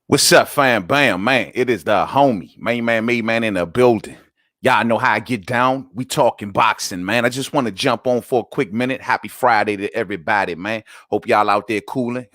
What's up, fam? Bam, man. It is the homie, Mainman in the building. Y'all know how I get down. We talking boxing, man. I just want to jump on for a quick minute. Happy Friday to everybody, man. Hope y'all out there cooling.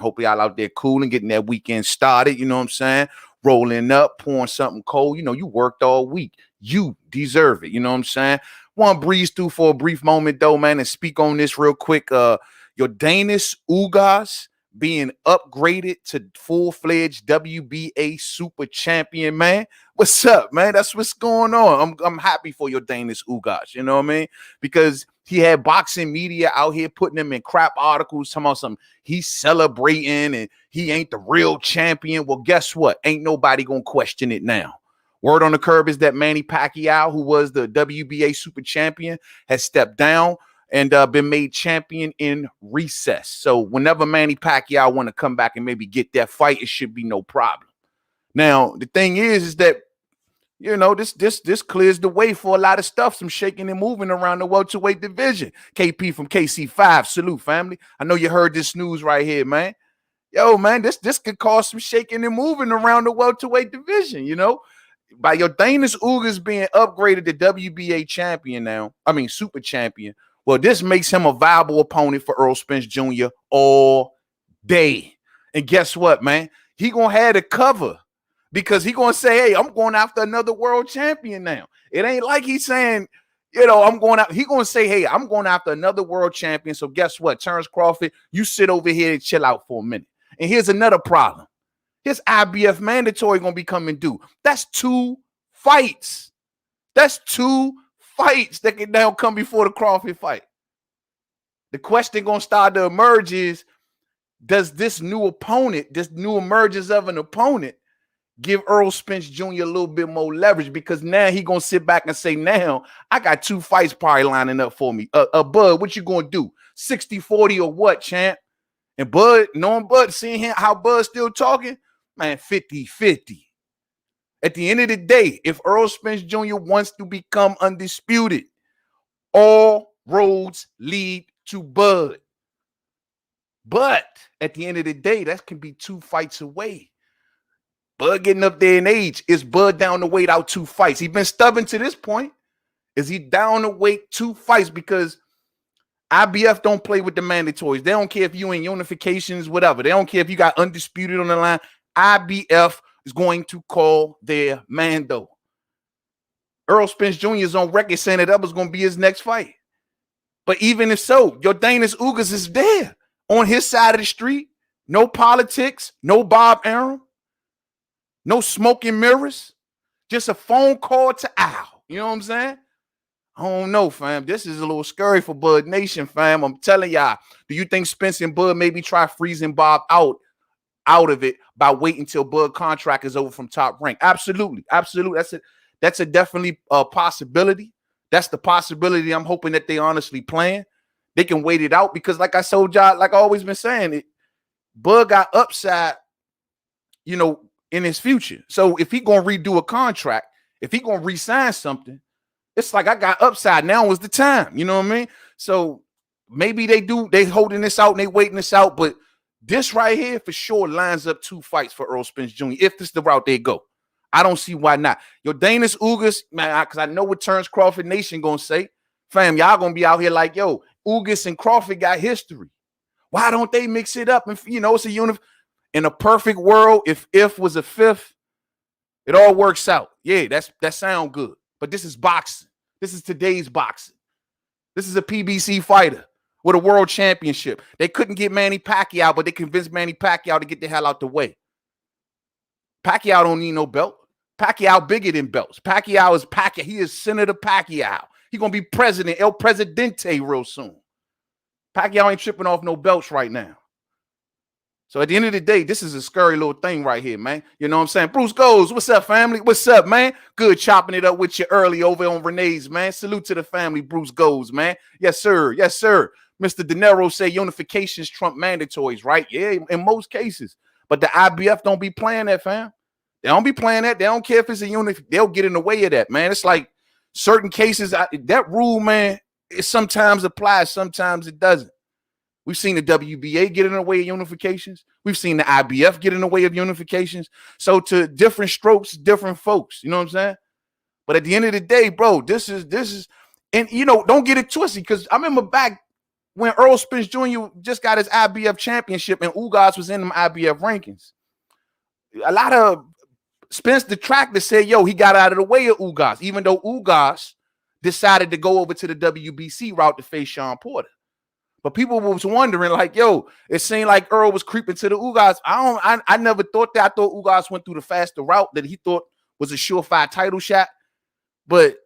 Getting that weekend started. You know what I'm saying? Rolling up, pouring something cold. You know, you worked all week. You deserve it. You know what I'm saying? Want to breeze through for a brief moment, though, man, and speak on this real quick. Yourdenis Ugas being upgraded to full-fledged WBA super champion, man. What's up, man? That's what's going on. I'm happy for Yourdenis Ugas, you know what I mean? Because he had boxing media out here putting him in crap articles, talking about something he's celebrating and he ain't the real champion. Well, guess what? Ain't nobody gonna question it now. Word on the curb is that Manny Pacquiao, who was the WBA super champion, has stepped down and been made champion in recess. So whenever Manny Pacquiao want to come back and maybe get that fight, it should be no problem. Now, the thing is that, you know, this clears the way for a lot of stuff, some shaking and moving around the welterweight division. KP from KC5, salute, family. I know you heard this news right here, man. Yo, man, this could cause some shaking and moving around the welterweight division, you know. By Yourdenis Ugas being upgraded to WBA champion now, super champion. Well, this makes him a viable opponent for Errol Spence Jr. all day. And guess what, man? He gonna have the cover because he gonna say, hey, I'm going after another world champion now. It ain't like he's saying, you know, I'm going out. He gonna say, hey, I'm going after another world champion. So guess what? Terrence Crawford, you sit over here and chill out for a minute. And here's another problem. His IBF mandatory gonna be coming due. That's 2 fights. That's 2 fights that can now come before the Crawford fight. The question gonna start to emerge is, does this new opponent, this new emergence of an opponent, give Errol Spence Jr. a little bit more leverage? Because now he gonna sit back and say, now I got 2 fights probably lining up for me. Bud, what you gonna do? 60-40 or what, champ? And Bud, knowing Bud, seeing him, how Bud's still talking, man, 50-50. At the end of the day, if Errol Spence Jr. wants to become undisputed, all roads lead to Bud. But at the end of the day, that can be 2 fights away. Bud getting up there in age. Is Bud down to wait out 2 fights? He's been stubborn to this point. Is he down to wait 2 fights? Because IBF don't play with the mandatories. They don't care if you in unifications, whatever. They don't care if you got undisputed on the line. IBF is going to call their mando. Errol Spence Jr. is on record saying that was going to be his next fight. But even if so, Yourdenis Ugas is there on his side of the street. No politics, no Bob Arum, no smoking mirrors, just a phone call to Al. You know what I'm saying? I don't know, fam. This is a little scary for Bud Nation, fam. I'm telling y'all. Do you think Spence and Bud maybe try freezing Bob out of it by waiting until Bud contract is over from Top Rank? Absolutely. That's a definitely a possibility. That's the possibility I'm hoping that they honestly plan. They can wait it out because, like I told y'all, like I always been saying, Bud got upside, you know, in his future. So if he gonna redo a contract, if he gonna re-sign something, it's like I got upside. Now was the time. You know what I mean? So maybe they holding this out and they waiting this out, but this right here for sure lines up 2 fights for Errol Spence Jr. if this is the route they go. I don't see why not. Yourdenis Ugas, man, because I know what Terrence Crawford Nation gonna say. Fam, y'all gonna be out here like, yo, Ugas and Crawford got history. Why don't they mix it up? And you know, it's a in a perfect world. If was a fifth, it all works out. Yeah, that sound good. But this is boxing. This is today's boxing. This is a PBC fighter with a world championship. They couldn't get Manny Pacquiao, but they convinced Manny Pacquiao to get the hell out the way. Pacquiao don't need no belt. Pacquiao bigger than belts. Pacquiao is Pacquiao. He is Senator Pacquiao. He's going to be president, El Presidente real soon. Pacquiao ain't tripping off no belts right now. So at the end of the day, this is a scary little thing right here, man. You know what I'm saying? Bruce Goes, what's up, family? What's up, man? Good chopping it up with you early over on Renee's, man. Salute to the family, Bruce Goes, man. Yes, sir. Yes, sir. Mr. De Niro say unifications trump mandatories, right? Yeah, in most cases. But the IBF don't be playing that, fam. They don't be playing that. They don't care if it's a unit. They'll get in the way of that, man. It's like certain cases, that rule, man, it sometimes applies, sometimes it doesn't. We've seen the WBA get in the way of unifications. We've seen the IBF get in the way of unifications. So to different strokes, different folks. You know what I'm saying? But at the end of the day, bro, this is, and you know, don't get it twisted, because I remember back when Earl Spence Jr. just got his IBF championship and Ugas was in them IBF rankings. A lot of Spence detractors said, yo, he got out of the way of Ugas, even though Ugas decided to go over to the WBC route to face Sean Porter. But people was wondering, like, yo, it seemed like Earl was creeping to the Ugas. I never thought that. I thought Ugas went through the faster route that he thought was a surefire title shot. But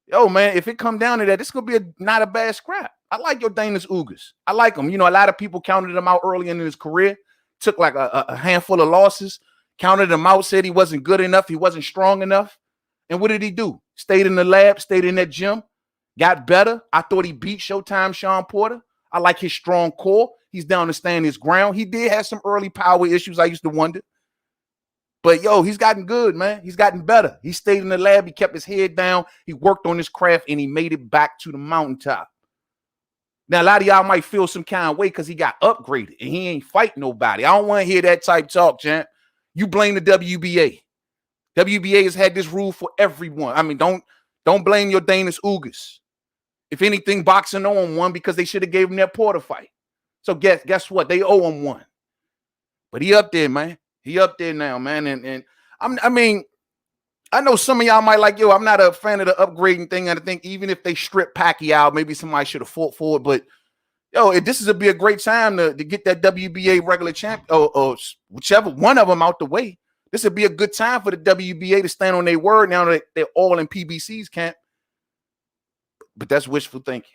yo, man, if it come down to that, this is gonna be not a bad scrap. I like Yourdenis Ugas. I like him. You know, a lot of people counted him out early in his career, took like a handful of losses, counted him out, said he wasn't good enough, he wasn't strong enough. And what did he do? Stayed in the lab, stayed in that gym, got better. I thought he beat Showtime Sean Porter. I like his strong core. He's down to stand his ground. He did have some early power issues. I used to wonder. But, yo, he's gotten good, man. He's gotten better. He stayed in the lab. He kept his head down. He worked on his craft, and he made it back to the mountaintop. Now, a lot of y'all might feel some kind of way because he got upgraded, and he ain't fighting nobody. I don't want to hear that type talk, champ. You blame the WBA. WBA has had this rule for everyone. I mean, don't blame Yourdenis Ugas. If anything, boxing owe him one because they should have gave him that Porter fight. So guess what? They owe him one. But he up there, man. He up there now, man. And I mean, I know some of y'all might like, yo, I'm not a fan of the upgrading thing. And I think even if they strip Pacquiao, maybe somebody should have fought for it. But yo, this is be a great time to get that WBA regular champ or whichever one of them out the way. This would be a good time for the WBA to stand on their word now that they're all in PBC's camp. But that's wishful thinking.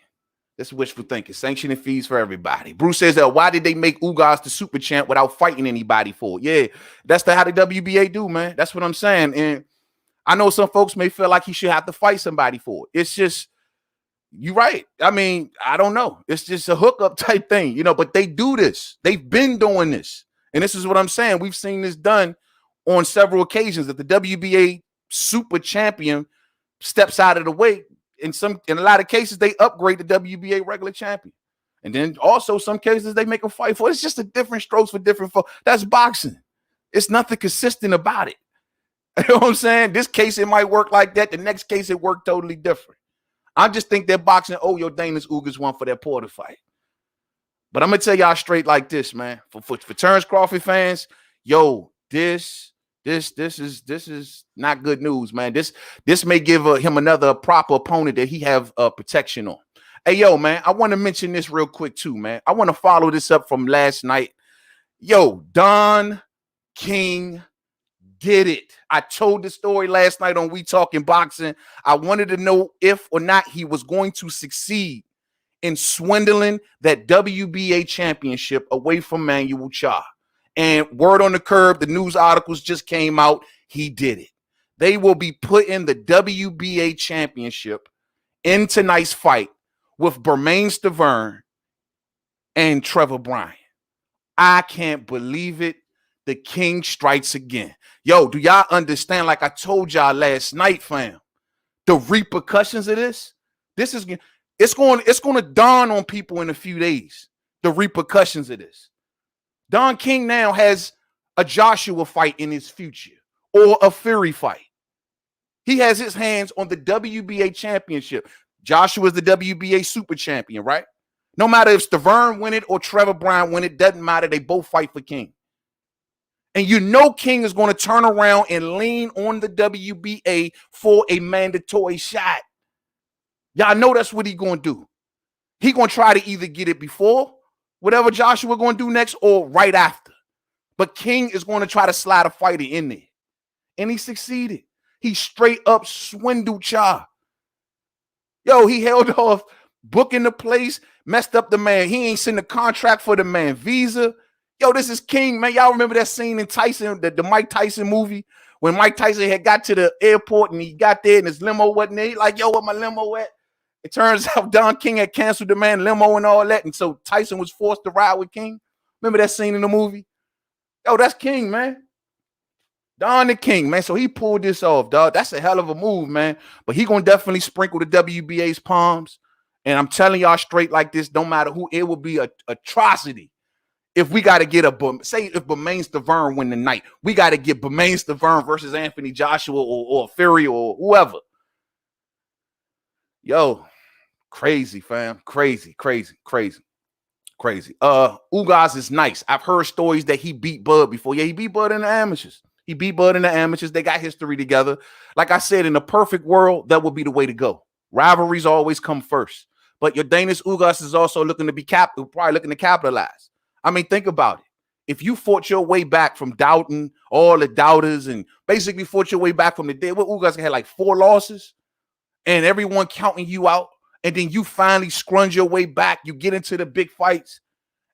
That's wishful thinking. Sanctioning fees for everybody. Bruce says that why did they make Ugas the super champ without fighting anybody for it? Yeah, that's how the WBA do, man. That's what I'm saying. And I know some folks may feel like he should have to fight somebody for it. It's just, you're right. I mean, I don't know. It's just a hookup type thing, you know, but they do this. They've been doing this. And this is what I'm saying. We've seen this done on several occasions that the WBA super champion steps out of the way. In a lot of cases, they upgrade the WBA regular champion. And then also some cases they make a fight for it. It's just a different strokes for different folks. That's boxing. It's nothing consistent about it. You know what I'm saying? This case, it might work like that. The next case, it worked totally different. I just think that boxing, Yourdenis Ugas won for that Porter fight. But I'm going to tell y'all straight like this, man. For Terrence Crawford fans, yo, this is not good news, man. This may give him another proper opponent that he have protection on. Hey, yo, man, I want to mention this real quick too, man. I want to follow this up from last night. Yo, Don King did it. I told the story last night on We Talking Boxing. I wanted to know if or not he was going to succeed in swindling that WBA championship away from Manuel Cha. And word on the curb, the news articles just came out. He did it. They will be putting the WBA championship in tonight's fight with Berman Stivern and Trevor Bryant. I can't believe it. The king strikes again. Yo, do y'all understand? Like I told y'all last night, fam, the repercussions of this. It's going to dawn on people in a few days. The repercussions of this. Don King now has a Joshua fight in his future or a Fury fight. He has his hands on the WBA championship. Joshua is the WBA super champion, right? No matter if Stivern win it or Trevor Bryant win it, doesn't matter. They both fight for King. And you know King is going to turn around and lean on the WBA for a mandatory shot. Y'all know that's what he's going to do. He's going to try to either get it before whatever Joshua going to do next or right after. But King is going to try to slide a fighter in there. And he succeeded. He straight up swindled Cha. Yo, he held off booking the place, messed up the man. He ain't sent a contract for the man visa. Yo, this is King, man. Y'all remember that scene in Tyson, the Mike Tyson movie, when Mike Tyson had got to the airport and he got there and his limo wasn't there? He like, yo, what my limo at? It turns out Don King had canceled the man limo and all that. And so Tyson was forced to ride with King. Remember that scene in the movie? Yo, that's King, man. Don the King, man. So he pulled this off, dog. That's a hell of a move, man. But he going to definitely sprinkle the WBA's palms. And I'm telling y'all straight like this, don't matter who, it will be a atrocity. If we got to get say if Berman Stivern win the night, we got to get Berman Stivern versus Anthony Joshua or Fury or whoever. Yo, crazy, fam. Crazy. Ugas is nice. I've heard stories that he beat Bud before. Yeah, he beat Bud in the amateurs. They got history together. Like I said, in a perfect world, that would be the way to go. Rivalries always come first. But Yourdenis Ugas is also looking to probably looking to capitalize. I mean, think about it. If you fought your way back from doubting all the doubters and basically fought your way back from the day, what Ugas had like 4 losses and everyone counting you out, and then you finally scrunch your way back, you get into the big fights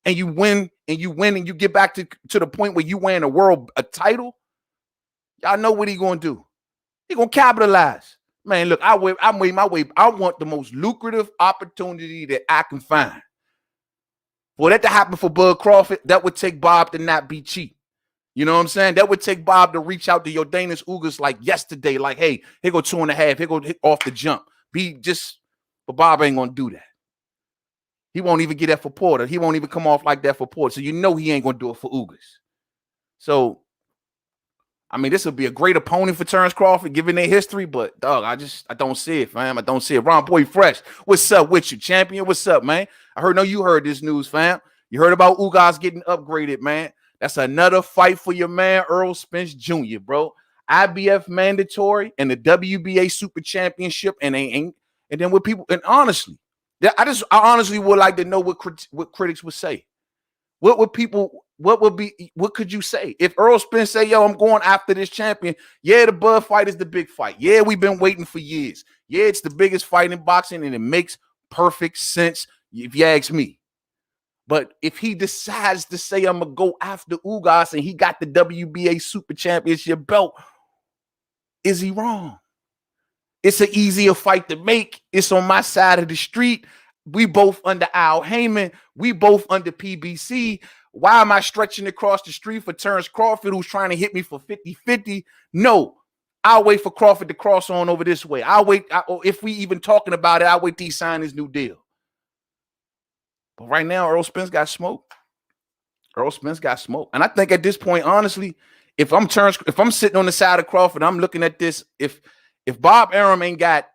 and you win and you get back to the point where you win a title, y'all know what he gonna do. He gonna capitalize. Man, look, I'm way my way. I want the most lucrative opportunity that I can find. For that to happen for Bud Crawford, that would take Bob to not be cheap. You know what I'm saying? That would take Bob to reach out to Yourdenis Ugas like yesterday, like, hey, here go 2.5, here go off the jump. But Bob ain't gonna do that. He won't even get that for Porter. He won't even come off like that for Porter. So you know he ain't gonna do it for Ugas. So I mean, this would be a great opponent for Terrence Crawford, given their history, but dog, I don't see it, fam. I don't see it. Ron Boy Fresh, what's up with you, champion? What's up, man? You heard this news, fam. You heard about Ugas getting upgraded, man. That's another fight for your man, Errol Spence Jr., bro. IBF mandatory and the WBA Super Championship, and they ain't. And then with people, and honestly, I honestly would like to know what critics would say. What could you say? If Errol Spence say, yo, I'm going after this champion, yeah, the Bud fight is the big fight. Yeah, we've been waiting for years. Yeah, it's the biggest fight in boxing, and it makes perfect sense if you ask me. But if he decides to say, I'm going to go after Ugas and he got the WBA Super Championship belt, is he wrong? It's an easier fight to make. It's on my side of the street. We both under Al Heyman. We both under PBC. Why am I stretching across the street for Terrence Crawford, who's trying to hit me for 50-50? No, I'll wait for Crawford to cross on over this way. I'll wait. If we even talking about it, I'll wait till he sign his new deal. But right now, Errol Spence got smoked. And I think at this point, honestly, if I'm sitting on the side of Crawford, I'm looking at this. If Bob Arum ain't got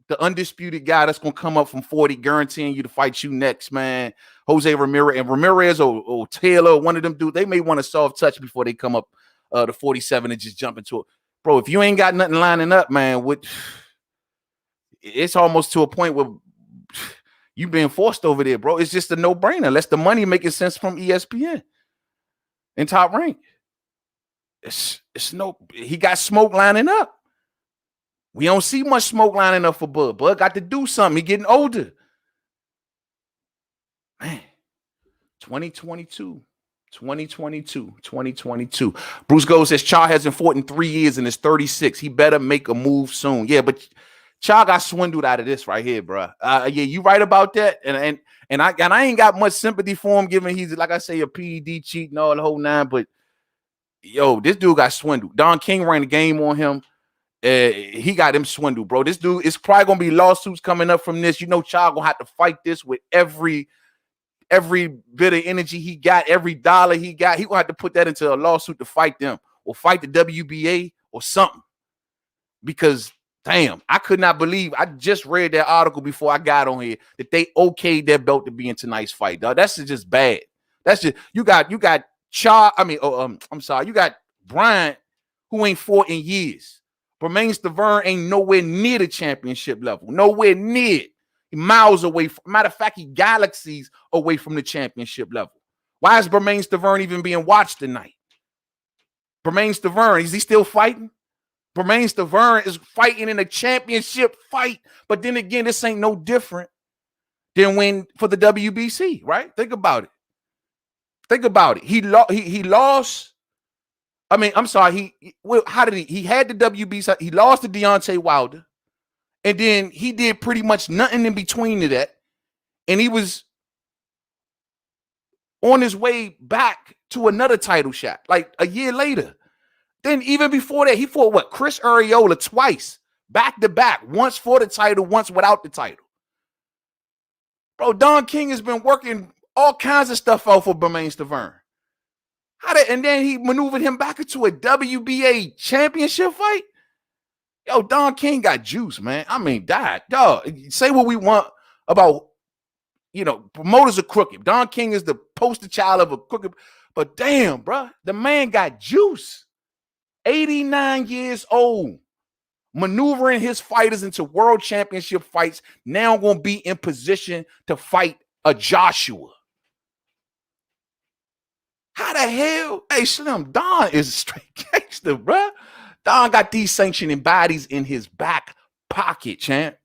the undisputed guy that's going to come up from 40, guaranteeing you to fight you next, man, Jose Ramirez or Taylor, one of them dudes, they may want a soft touch before they come up to 47 and just jump into it. Bro, if you ain't got nothing lining up, man, it's almost to a point where you being forced over there, bro. It's just a no-brainer. Unless the money making sense from ESPN in Top Rank. He got smoke lining up. We don't see much smoke lining up for Bud. Bud got to do something. He getting older. Man, 2022. Bruce Gold says Cha hasn't fought in 3 years and is 36. He better make a move soon. Yeah, but Cha got swindled out of this right here, bro. Yeah, you right about that. And I ain't got much sympathy for him, given he's, like I say, a PED cheat and all the whole nine. But yo, this dude got swindled. Don King ran the game on him. He got him swindled, bro. This dude, it's probably gonna be lawsuits coming up from this. You know, Cha gonna have to fight this with every bit of energy he got, every dollar he got. He gonna have to put that into a lawsuit to fight them or fight the WBA or something. Because damn, I could not believe, I just read that article before I got on here, that they okayed their belt to be in tonight's fight, dog. That's just bad. That's just, you got Cha, you got Bryant, who ain't fought in years. Berman Stivern ain't nowhere near the championship level. Nowhere near it. He miles away. Matter of fact, he galaxies away from the championship level. Why is Berman Stivern even being watched tonight? Berman Stivern, is he still fighting? Berman Stivern is fighting in a championship fight. But then again, this ain't no different than when for the WBC, right? Think about it. He lost. I mean, I'm sorry. He had the WBC. He lost to Deontay Wilder. And then he did pretty much nothing in between to that. And he was on his way back to another title shot, like a year later. Then even before that, he fought Chris Arreola twice, back to back, once for the title, once without the title. Bro, Don King has been working all kinds of stuff out for Berman Stivern. And then he maneuvered him back into a WBA championship fight. Yo, Don King got juice, man. I mean, dog, say what we want about, promoters are crooked. Don King is the poster child of a crooked, but damn, bro, the man got juice. 89 years old, maneuvering his fighters into world championship fights. Now going to be in position to fight a Joshua. How the hell? Hey, Slim, Don is a straight gangster, bro. Don got these sanctioning bodies in his back pocket, champ.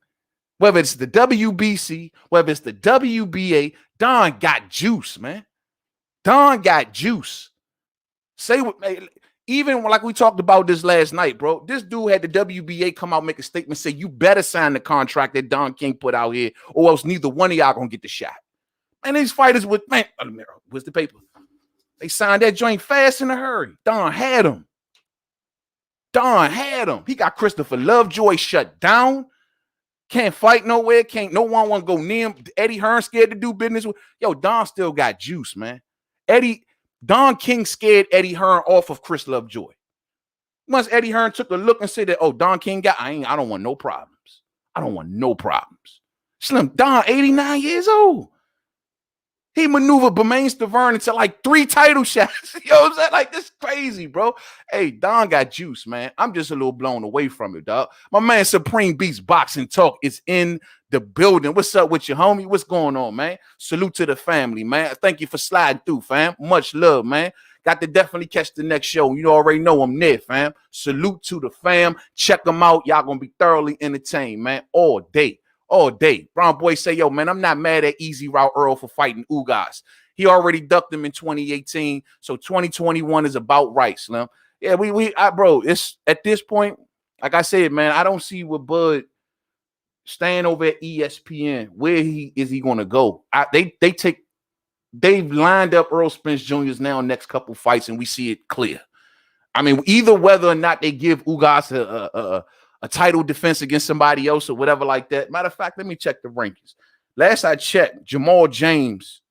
Whether it's the WBC, whether it's the WBA, Don got juice, man. Don got juice. Say what, even like we talked about this last night, bro. This dude had the WBA come out, make a statement, say you better sign the contract that Don King put out here, or else neither one of y'all gonna get the shot. And these fighters with, man, where's the paper? They signed that joint fast in a hurry. Don had him. Don had him. He got Christopher Lovejoy shut down. Can't fight nowhere. No one want to go near him. Eddie Hearn scared to do business with. Yo, Don still got juice, man. Don King scared Eddie Hearn off of Chris Lovejoy. Once Eddie Hearn took a look and said that, oh, Don King I don't want no problems. I don't want no problems. Slim, Don, 89 years old. He maneuvered Berman Stivern into like 3 title shots. You know what I'm saying? Like, this crazy, bro. Hey, Don got juice, man. I'm just a little blown away from it, dog. My man Supreme Beats Boxing Talk is in the building. What's up with you, homie? What's going on, man? Salute to the family, man. Thank you for sliding through, fam. Much love, man. Got to definitely catch the next show. You already know I'm there, fam. Salute to the fam. Check them out. Y'all gonna be thoroughly entertained, man. All day. All day. Brown Boy say, yo, man, I'm not mad at Easy Route Earl for fighting Ugas. He already ducked him in 2018. So 2021 is about right, Slim. Yeah, bro, it's at this point, like I said, man, I don't see what Bud staying over at ESPN. Where is he gonna go? They've lined up Earl Spence Jr.'s now next couple fights, and we see it clear. I mean, either whether or not they give Ugas a title defense against somebody else or whatever like that. Matter of fact, let me check the rankings. Last I checked, Jamal James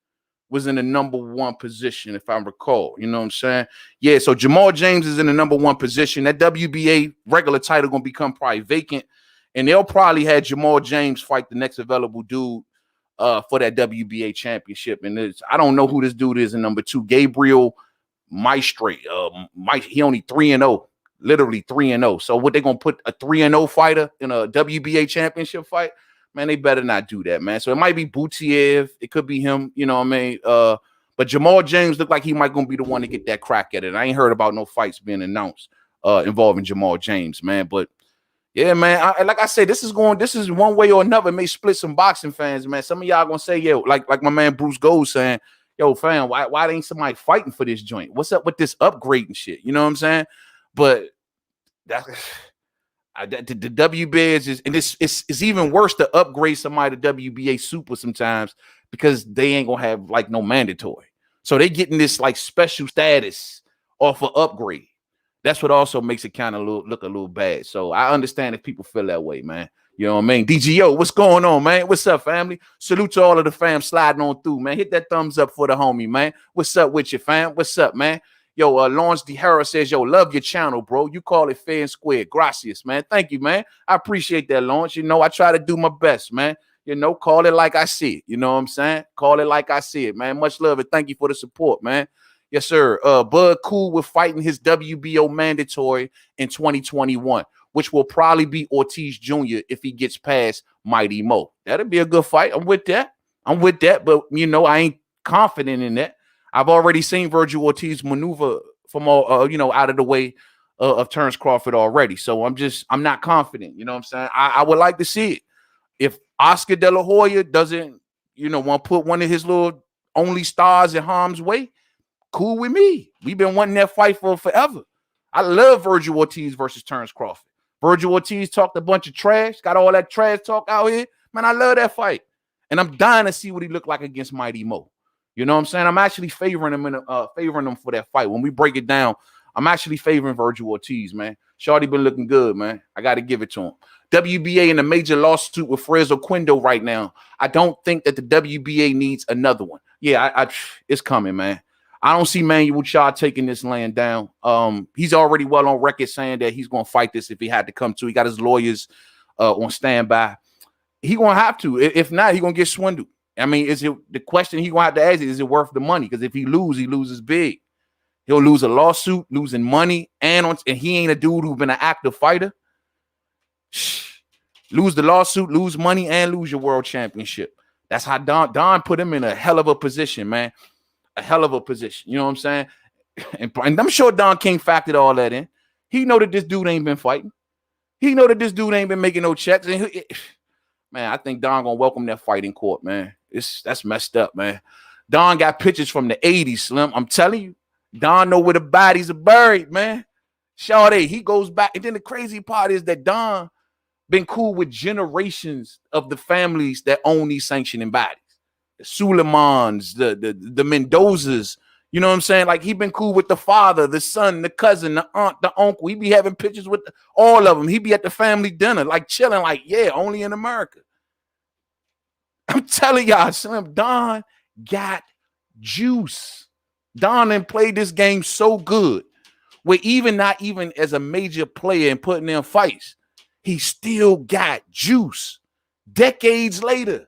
was in the #1 position, if I recall. You know what I'm saying? Yeah, so Jamal James is in the #1 position. That WBA regular title going to become probably vacant, and they'll probably have Jamal James fight the next available dude for that WBA championship. And I don't know who this dude is in #2, Gabriel Maestre. He only 3-0. Literally 3-0. So what, they gonna put a 3-0 fighter in a WBA championship fight? Man, they better not do that, man. So it might be Butiev. It could be him, you know what I mean? But Jamal James looked like he might gonna be the one to get that crack at it. I ain't heard about no fights being announced involving Jamal James, man. But yeah, man, like I said, this is one way or another. It may split some boxing fans, man. Some of y'all gonna say, yo, like my man Bruce Gold saying, yo, fam, why ain't somebody fighting for this joint? What's up with this upgrading shit? You know what I'm saying? But the WBA is just, and it's even worse to upgrade somebody to WBA super sometimes because they ain't gonna have like no mandatory. So they getting this like special status off of upgrade. That's what also makes it kind of look a little bad. So I understand if people feel that way, man. You know what I mean? DGO, what's going on, man? What's up, family? Salute to all of the fam sliding on through, man. Hit that thumbs up for the homie, man. What's up with you, fam? What's up, man? Yo, Lawrence D. Harris says, yo, love your channel, bro. You call it fair and square. Gracias, man. Thank you, man. I appreciate that, Lawrence. You know, I try to do my best, man. You know, call it like I see it. You know what I'm saying? Call it like I see it, man. Much love and thank you for the support, man. Yes, sir. Bud cool with fighting his WBO mandatory in 2021, which will probably be Ortiz Jr. if he gets past Mighty Mo. That'll be a good fight. I'm with that. But, you know, I ain't confident in that. I've already seen Virgil Ortiz maneuver from all, out of the way of Terrence Crawford already. So I'm not confident. You know what I'm saying? I would like to see it. If Oscar De La Hoya doesn't, want to put one of his little only stars in harm's way, cool with me. We've been wanting that fight for forever. I love Virgil Ortiz versus Terrence Crawford. Virgil Ortiz talked a bunch of trash, got all that trash talk out here. Man, I love that fight. And I'm dying to see what he looked like against Mighty Mo. You know what I'm saying? I'm actually favoring him for that fight. When we break it down, I'm actually favoring Virgil Ortiz, man. Shorty been looking good, man. I got to give it to him. WBA in a major lawsuit with Frezzo Quindo right now. I don't think that the WBA needs another one. Yeah, it's coming, man. I don't see Manuel Shaw taking this laying down. He's already well on record saying that he's going to fight this if he had to come to. He got his lawyers on standby. He going to have to. If not, he going to get swindled. I mean, the question he going to have to ask is it worth the money? Because if he loses big. He'll lose a lawsuit, losing money, and he ain't a dude who's been an active fighter. Lose the lawsuit, lose money, and lose your world championship. That's how Don put him in a hell of a position, man. A hell of a position. You know what I'm saying? And I'm sure Don King factored all that in. He know that this dude ain't been fighting. He know that this dude ain't been making no checks. And man, I think Don gonna welcome that fight in court, man. That's messed up, man. Don got pictures from the 80s, Slim. I'm telling you. Don know where the bodies are buried, man. Sade, he goes back. And then the crazy part is that Don been cool with generations of the families that own these sanctioning bodies. The Suleimans, the Mendozas, you know what I'm saying? Like, he been cool with the father, the son, the cousin, the aunt, the uncle. He be having pictures with all of them. He be at the family dinner, like chilling, like, yeah, only in America. I'm telling y'all, Slim, Don got juice. Don and played this game so good, where not even as a major player and putting in fights, he still got juice. Decades later,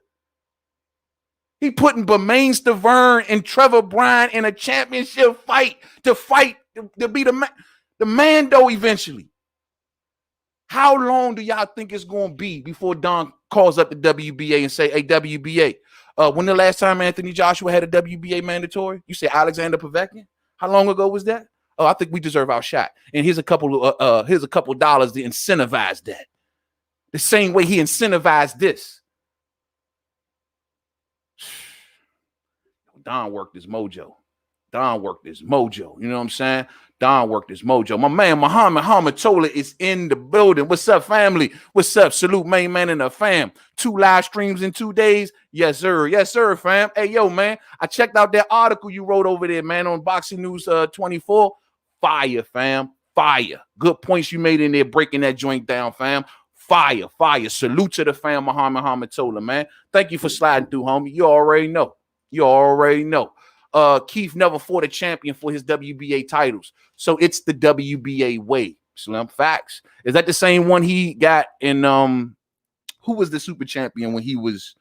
he putting Berman, Stivern, and Trevor Bryant in a championship fight to be the Mando eventually. How long do y'all think it's going to be before Don calls up the WBA and say, hey, WBA, when the last time Anthony Joshua had a WBA mandatory? You say Alexander Povetkin? How long ago was that? Oh, I think we deserve our shot. And here's a couple dollars to incentivize that. The same way he incentivized this. Don worked his mojo. Don worked his mojo. You know what I'm saying? Don worked his mojo. My man, Muhammad Tola is in the building. What's up, family? What's up? Salute, Mainman and the fam. 2 live streams in 2 days. Yes, sir. Yes, sir, fam. Hey, yo, man. I checked out that article you wrote over there, man, on Boxing News 24. Fire, fam. Fire. Good points you made in there breaking that joint down, fam. Fire, fire. Salute to the fam, Muhammad Tola, man. Thank you for sliding through, homie. You already know. You already know. Keith never fought a champion for his WBA titles. So it's the WBA way. Slim, facts. Is that the same one he got in who was the super champion when he was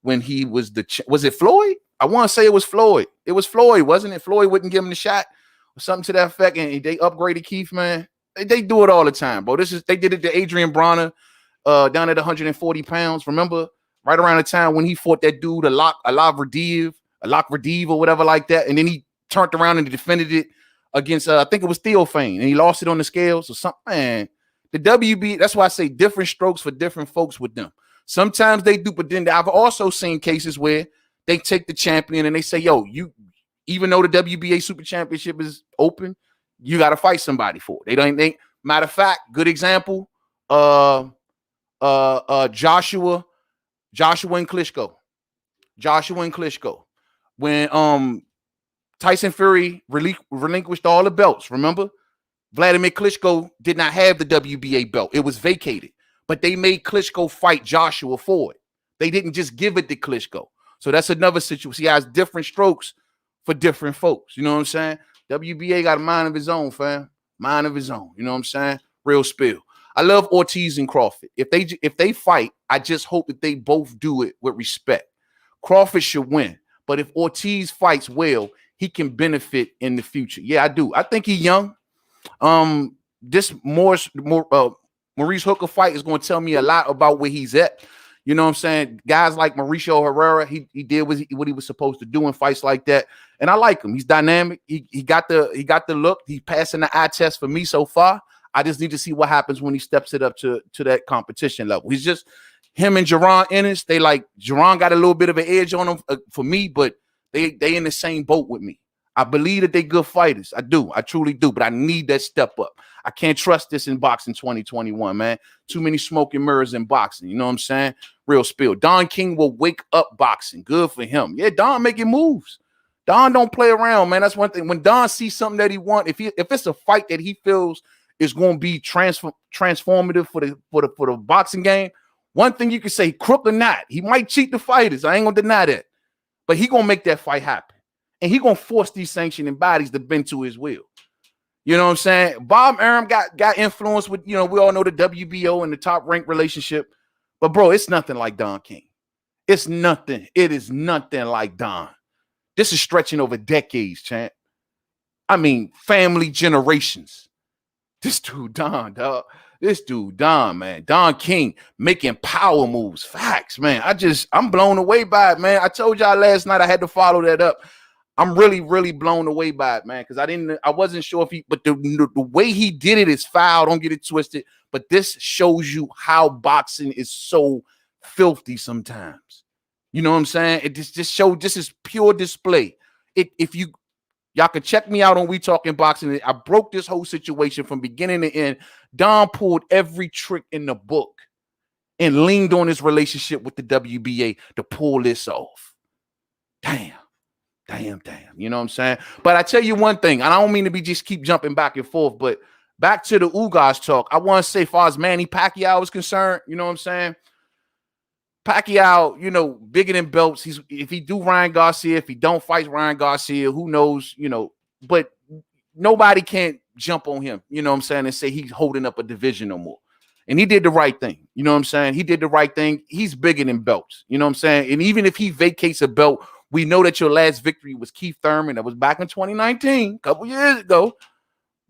was it Floyd? I want to say it was Floyd. It was Floyd, wasn't it? Floyd wouldn't give him the shot or something to that effect, and they upgraded Keith, man. They do it all the time, bro. They did it to Adrian Bronner down at 140 pounds. Remember, right around the time when he fought that dude, Alak Radiv or whatever like that, and then he turned around and defended it against I think it was Theophane, and he lost it on the scales or something. Man, the WB, that's why I say different strokes for different folks with them. Sometimes they do, but then I've also seen cases where they take the champion and they say, yo, you, even though the WBA Super Championship is open, you got to fight somebody for it. Matter of fact, good example, Joshua and Klitschko. When Tyson Fury relinquished all the belts, remember? Vladimir Klitschko did not have the WBA belt. It was vacated. But they made Klitschko fight Joshua for it. They didn't just give it to Klitschko. So that's another situation. He has different strokes for different folks. You know what I'm saying? WBA got a mind of his own, fam. Mind of his own. You know what I'm saying? Real spill. I love Ortiz and Crawford. If they fight, I just hope that they both do it with respect. Crawford should win. But if Ortiz fights well, he can benefit in the future. Yeah, I do. I think he's young. This Maurice Hooker fight is going to tell me a lot about where he's at. You know what I'm saying? Guys like Mauricio Herrera, he did what he was supposed to do in fights like that. And I like him. He's dynamic. He got the look. He's passing the eye test for me so far. I just need to see what happens when he steps it up to that competition level. He's just him and Jaron Ennis. They like Jaron got a little bit of an edge on him for me, but they in the same boat with me. I believe that they're good fighters. I do. I truly do. But I need that step up. I can't trust this in boxing 2021, man. Too many smoke and mirrors in boxing. You know what I'm saying? Real spill. Don King will wake up boxing. Good for him. Yeah, Don making moves. Don don't play around, man. That's one thing. When Don sees something that he wants, if it's a fight that he feels is going to be transformative for the boxing game, one thing you can say, crook or not, he might cheat the fighters. I ain't gonna deny that, but he gonna make that fight happen, and he gonna force these sanctioning bodies to bend to his will. You know what I'm saying? Bob Arum got influence with, we all know the WBO and the top rank relationship, but bro, it's nothing like Don King. It's nothing. It is nothing like Don. This is stretching over decades, champ. I mean, family generations. This dude, Don, dog. This dude, Don, man. Don King making power moves. Facts, man. I'm blown away by it, man. I told y'all last night I had to follow that up. I'm really, really blown away by it, man, because I wasn't sure if but the way he did it is foul. Don't get it twisted. But this shows you how boxing is so filthy sometimes. You know what I'm saying? It just showed this is pure display. If y'all can check me out on We Talking Boxing. I broke this whole situation from beginning to end. Don pulled every trick in the book and leaned on his relationship with the WBA to pull this off. Damn. You know what I'm saying? But I tell you one thing, and I don't mean to just keep jumping back and forth, but back to the Ugas talk, I want to say, as far as Manny Pacquiao is concerned, you know what I'm saying? Pacquiao, bigger than belts. If he do Ryan Garcia, if he don't fight Ryan Garcia, who knows, but nobody can't jump on him, you know what I'm saying, and say he's holding up a division no more. And he did the right thing, you know what I'm saying? He did the right thing. He's bigger than belts, you know what I'm saying? And even if he vacates a belt, we know that your last victory was Keith Thurman. That was back in 2019, a couple years ago.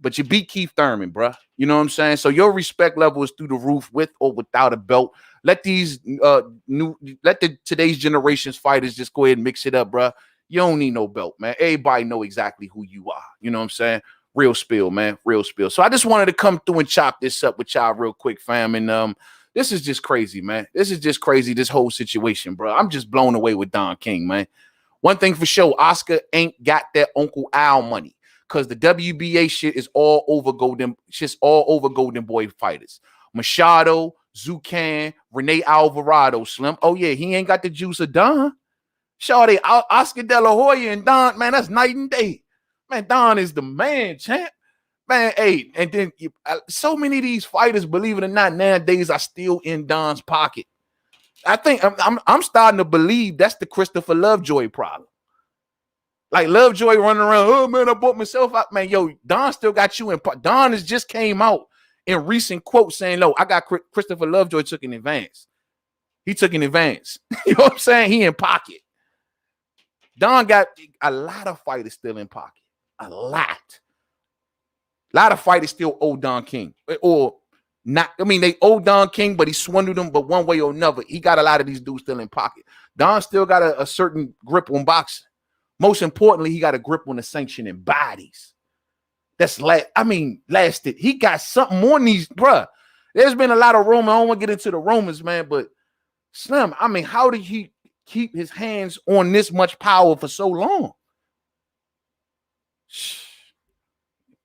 But you beat Keith Thurman, bro. You know what I'm saying? So your respect level is through the roof with or without a belt. Let today's generation's fighters just go ahead and mix it up, bro. You don't need no belt, man. Everybody know exactly who you are. You know what I'm saying? Real spill, man. Real spill. So I just wanted to come through and chop this up with y'all real quick, fam. And this is just crazy, man. This is just crazy, this whole situation, bro. I'm just blown away with Don King, man. One thing for sure, Oscar ain't got that Uncle Al money. Because the WBA shit is all over Golden Boy fighters. Machado, Zucan, Rene Alvarado, Slim. Oh, yeah, he ain't got the juice of Don. Shawty, Oscar De La Hoya and Don, man, that's night and day. Man, Don is the man, champ. Man, hey, and then so many of these fighters, believe it or not, nowadays are still in Don's pocket. I think I'm starting to believe that's the Christopher Lovejoy problem. Like Lovejoy running around, oh man, I bought myself out. Man, yo, Don still got you in. Don has just came out in recent quotes saying, no, I got Christopher Lovejoy took in advance. He took in advance. You know what I'm saying? He in pocket. Don got a lot of fighters still in pocket. A lot of fighters still owe Don King. Or not, I mean, they owe Don King, but he swindled them, but one way or another, he got a lot of these dudes still in pocket. Don still got a certain grip on boxing. Most importantly, he got a grip on the sanctioning bodies. That's lasted. He got something more than these, bruh. There's been a lot of rumors. I don't want to get into the rumors, man, but Slim, I mean, how did he keep his hands on this much power for so long?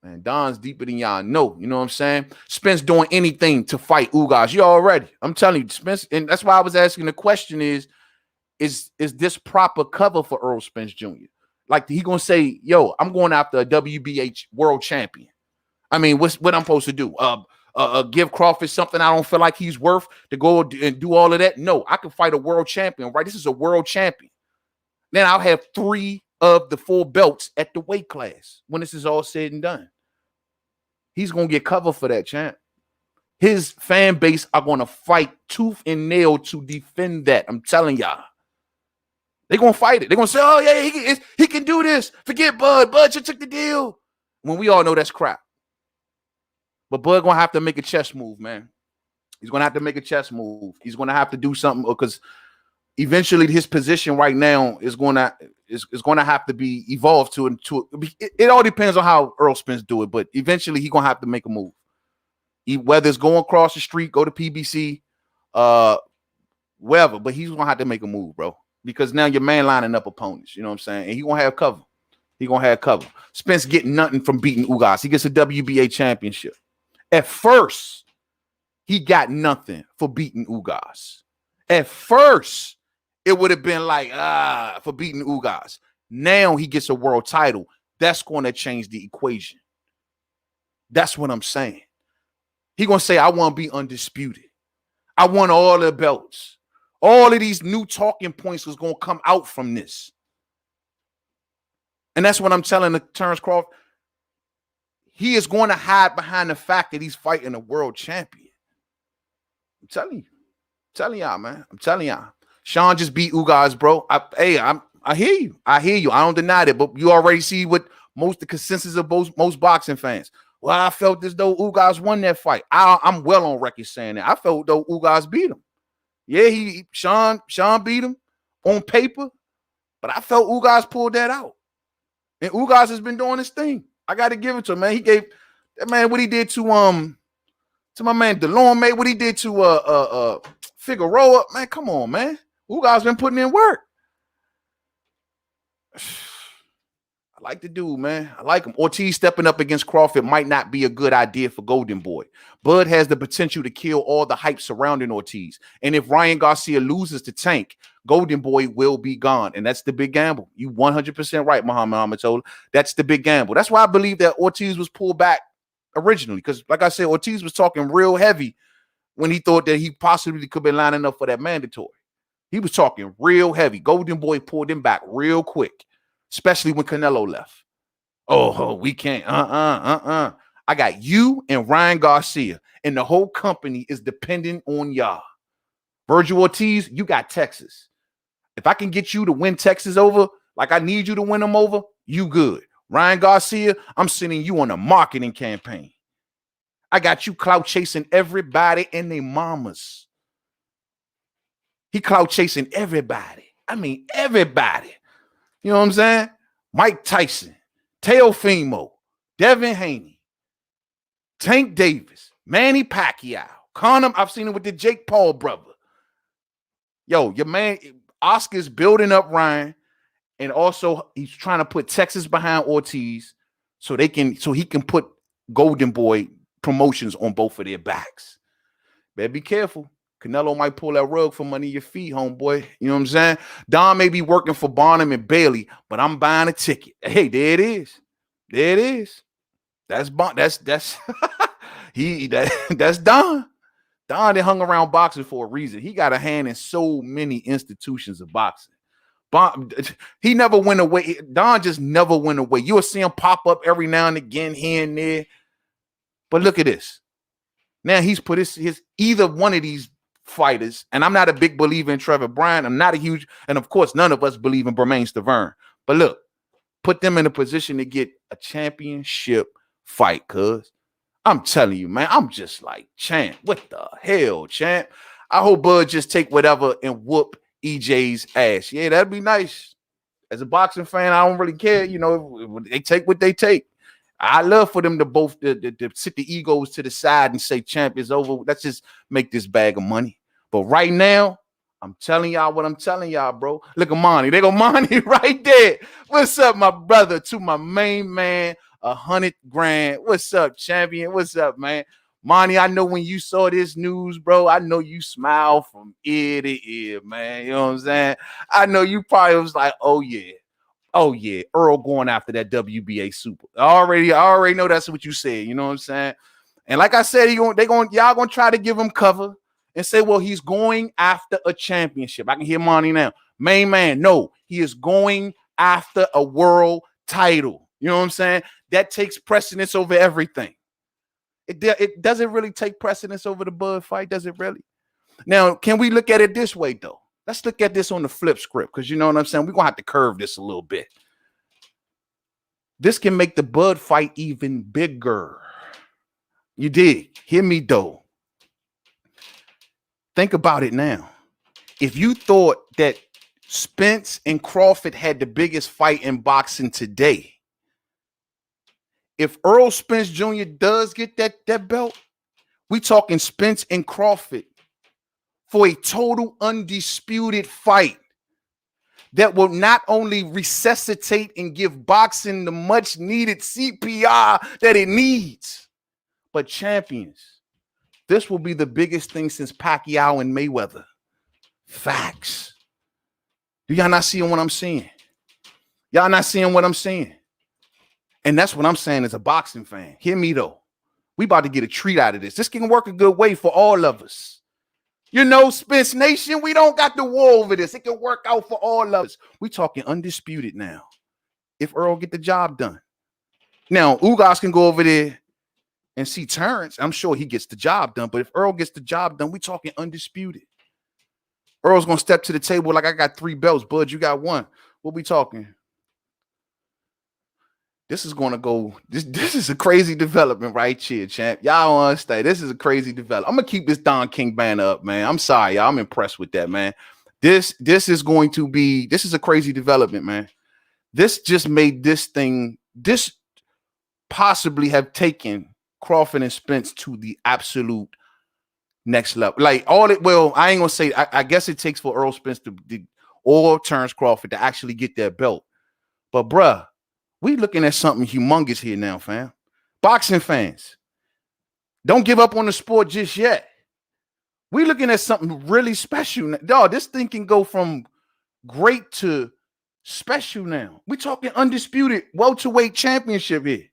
Man, Don's deeper than y'all know. You know what I'm saying? Spence doing anything to fight Ugas. You already. I'm telling you, Spence, and that's why I was asking the question is this proper cover for Earl Spence Jr.? Like, he gonna say, yo, I'm going after a WBA world champion. I mean, what I'm supposed to do? Give Crawford something I don't feel like he's worth to go and do all of that? No, I can fight a world champion, right? This is a world champion. Then I'll have 3 of the 4 belts at the weight class when this is all said and done. He's gonna get cover for that, champ. His fan base are gonna fight tooth and nail to defend that. I'm telling y'all. They're going to fight it. They're going to say, oh, yeah, he can do this. Forget Bud. Bud just took the deal. When we all know that's crap. But Bud going to have to make a chess move, man. He's going to have to make a chess move. He's going to have to do something because eventually his position right now is going to have to be evolved to it all depends on how Earl Spence do it, but eventually he's going to have to make a move. Whether it's going across the street, go to PBC, wherever, but he's going to have to make a move, bro. Because now your man lining up opponents, you know what I'm saying? And he gonna have cover. Spence getting nothing from beating Ugas. He gets a WBA championship. At first, he got nothing for beating Ugas. At first, it would have been like, for beating Ugas. Now he gets a world title. That's going to change the equation. That's what I'm saying. He going to say, I want to be undisputed. I want all the belts. All of these new talking points is going to come out from this. And that's what I'm telling Terrence Crawford. He is going to hide behind the fact that he's fighting a world champion. I'm telling y'all, man. I'm telling y'all. Sean just beat Ugas, bro. I hear you. I don't deny that, but you already see what the consensus of most boxing fans. Well, I felt as though Ugas won that fight. I'm well on record saying that. I felt though Ugas beat him. Yeah, Sean beat him on paper, but I felt Ugas pulled that out. And Ugas has been doing his thing. I got to give it to him, man. He gave that man what he did to my man DeLorme, mate. What he did to Figueroa, man. Come on, man. Ugas been putting in work. I like the dude, man. I like him. Ortiz stepping up against Crawford might not be a good idea for Golden Boy. Bud has the potential to kill all the hype surrounding Ortiz. And if Ryan Garcia loses to Tank, Golden Boy will be gone. And that's the big gamble. You 100% right, Muhammad Amatola. That's the big gamble. That's why I believe that Ortiz was pulled back originally. Because, like I said, Ortiz was talking real heavy when he thought that he possibly could be lining up for that mandatory. He was talking real heavy. Golden Boy pulled him back real quick. Especially when Canelo left. Oh, we can't. I got you and Ryan Garcia, and the whole company is dependent on y'all. Virgil Ortiz, you got Texas. If I can get you to win Texas over, like I need you to win them over, you good. Ryan Garcia, I'm sending you on a marketing campaign. I got you clout chasing everybody and their mamas. He clout chasing everybody. I mean, everybody. You know what I'm saying? Mike Tyson, Teofimo, Devin Haney, Tank Davis, Manny Pacquiao, Conor. I've seen him with the Jake Paul brother. Yo, your man Oscar's building up Ryan, and also he's trying to put Texas behind Ortiz so he can put Golden Boy promotions on both of their backs. Better be careful. Canelo might pull that rug from under your feet, homeboy. You know what I'm saying? Don may be working for Barnum and Bailey, but I'm buying a ticket. Hey, there it is. There it is. That's Don. That's Don. Don that hung around boxing for a reason. He got a hand in so many institutions of boxing. He never went away. Don just never went away. You'll see him pop up every now and again here and there. But look at this. Now he's put his either one of these fighters, and I'm not a big believer in Trevor Bryant. I'm not a huge, and of course, none of us believe in Berman Stivern. But look, put them in a position to get a championship fight, cuz I'm telling you, man, I'm just like, champ, what the hell, champ? I hope Bud just take whatever and whoop EJ's ass. Yeah, that'd be nice. As a boxing fan, I don't really care. You know, they take what they take. I love for them to both to sit the egos to the side and say champ is over. Let's just make this bag of money. But right now, I'm telling y'all what I'm telling y'all, bro. Look at Manny. They go Manny right there. What's up, my brother? To my main man, 100 grand. What's up, champion? What's up, man? Manny, I know when you saw this news, bro, I know you smiled from ear to ear, man. You know what I'm saying? I know you probably was like, oh, yeah. Oh, yeah, Earl going after that WBA super. I already know that's what you said. You know what I'm saying? And like I said, y'all gonna try to give him cover and say, well, he's going after a championship. I can hear Manny now. Main man, no, he is going after a world title. You know what I'm saying? That takes precedence over everything. It doesn't really take precedence over the Bud fight, does it really? Now, can we look at it this way, though? Let's look at this on the flip script, because you know what I'm saying? We're going to have to curve this a little bit. This can make the Bud fight even bigger. You dig? Hear me, though. Think about it now. If you thought that Spence and Crawford had the biggest fight in boxing today, if Earl Spence Jr. does get that belt, we talking Spence and Crawford for a total undisputed fight that will not only resuscitate and give boxing the much needed CPR that it needs, but champions. This will be the biggest thing since Pacquiao and Mayweather. Facts. Do y'all not see what I'm seeing? Y'all not seeing what I'm saying? And that's what I'm saying as a boxing fan. Hear me though. We about to get a treat out of this. This can work a good way for all of us. You know, Spence Nation, we don't got the war over this. It can work out for all of us. We talking undisputed now. If Earl get the job done. Now, Ugas can go over there and see Terrence. I'm sure he gets the job done. But if Earl gets the job done, we talking undisputed. Earl's going to step to the table like, I got 3 belts. Bud, you got 1. What we talking? This is going to go. This is a crazy development right here, champ. Y'all don't understand. This is a crazy development. I'm going to keep this Don King banner up, man. I'm sorry, y'all. I'm impressed with that, man. This is going to be, this is a crazy development, man. This just made this thing, this possibly have taken Crawford and Spence to the absolute next level. Like all it, well, I ain't going to say, I guess it takes for Earl Spence to, or Terrence Crawford to actually get that belt. But bruh, we looking at something humongous here now, fam. Boxing fans, don't give up on the sport just yet. We looking at something really special. Dog, this thing can go from great to special now. We talking undisputed welterweight championship here.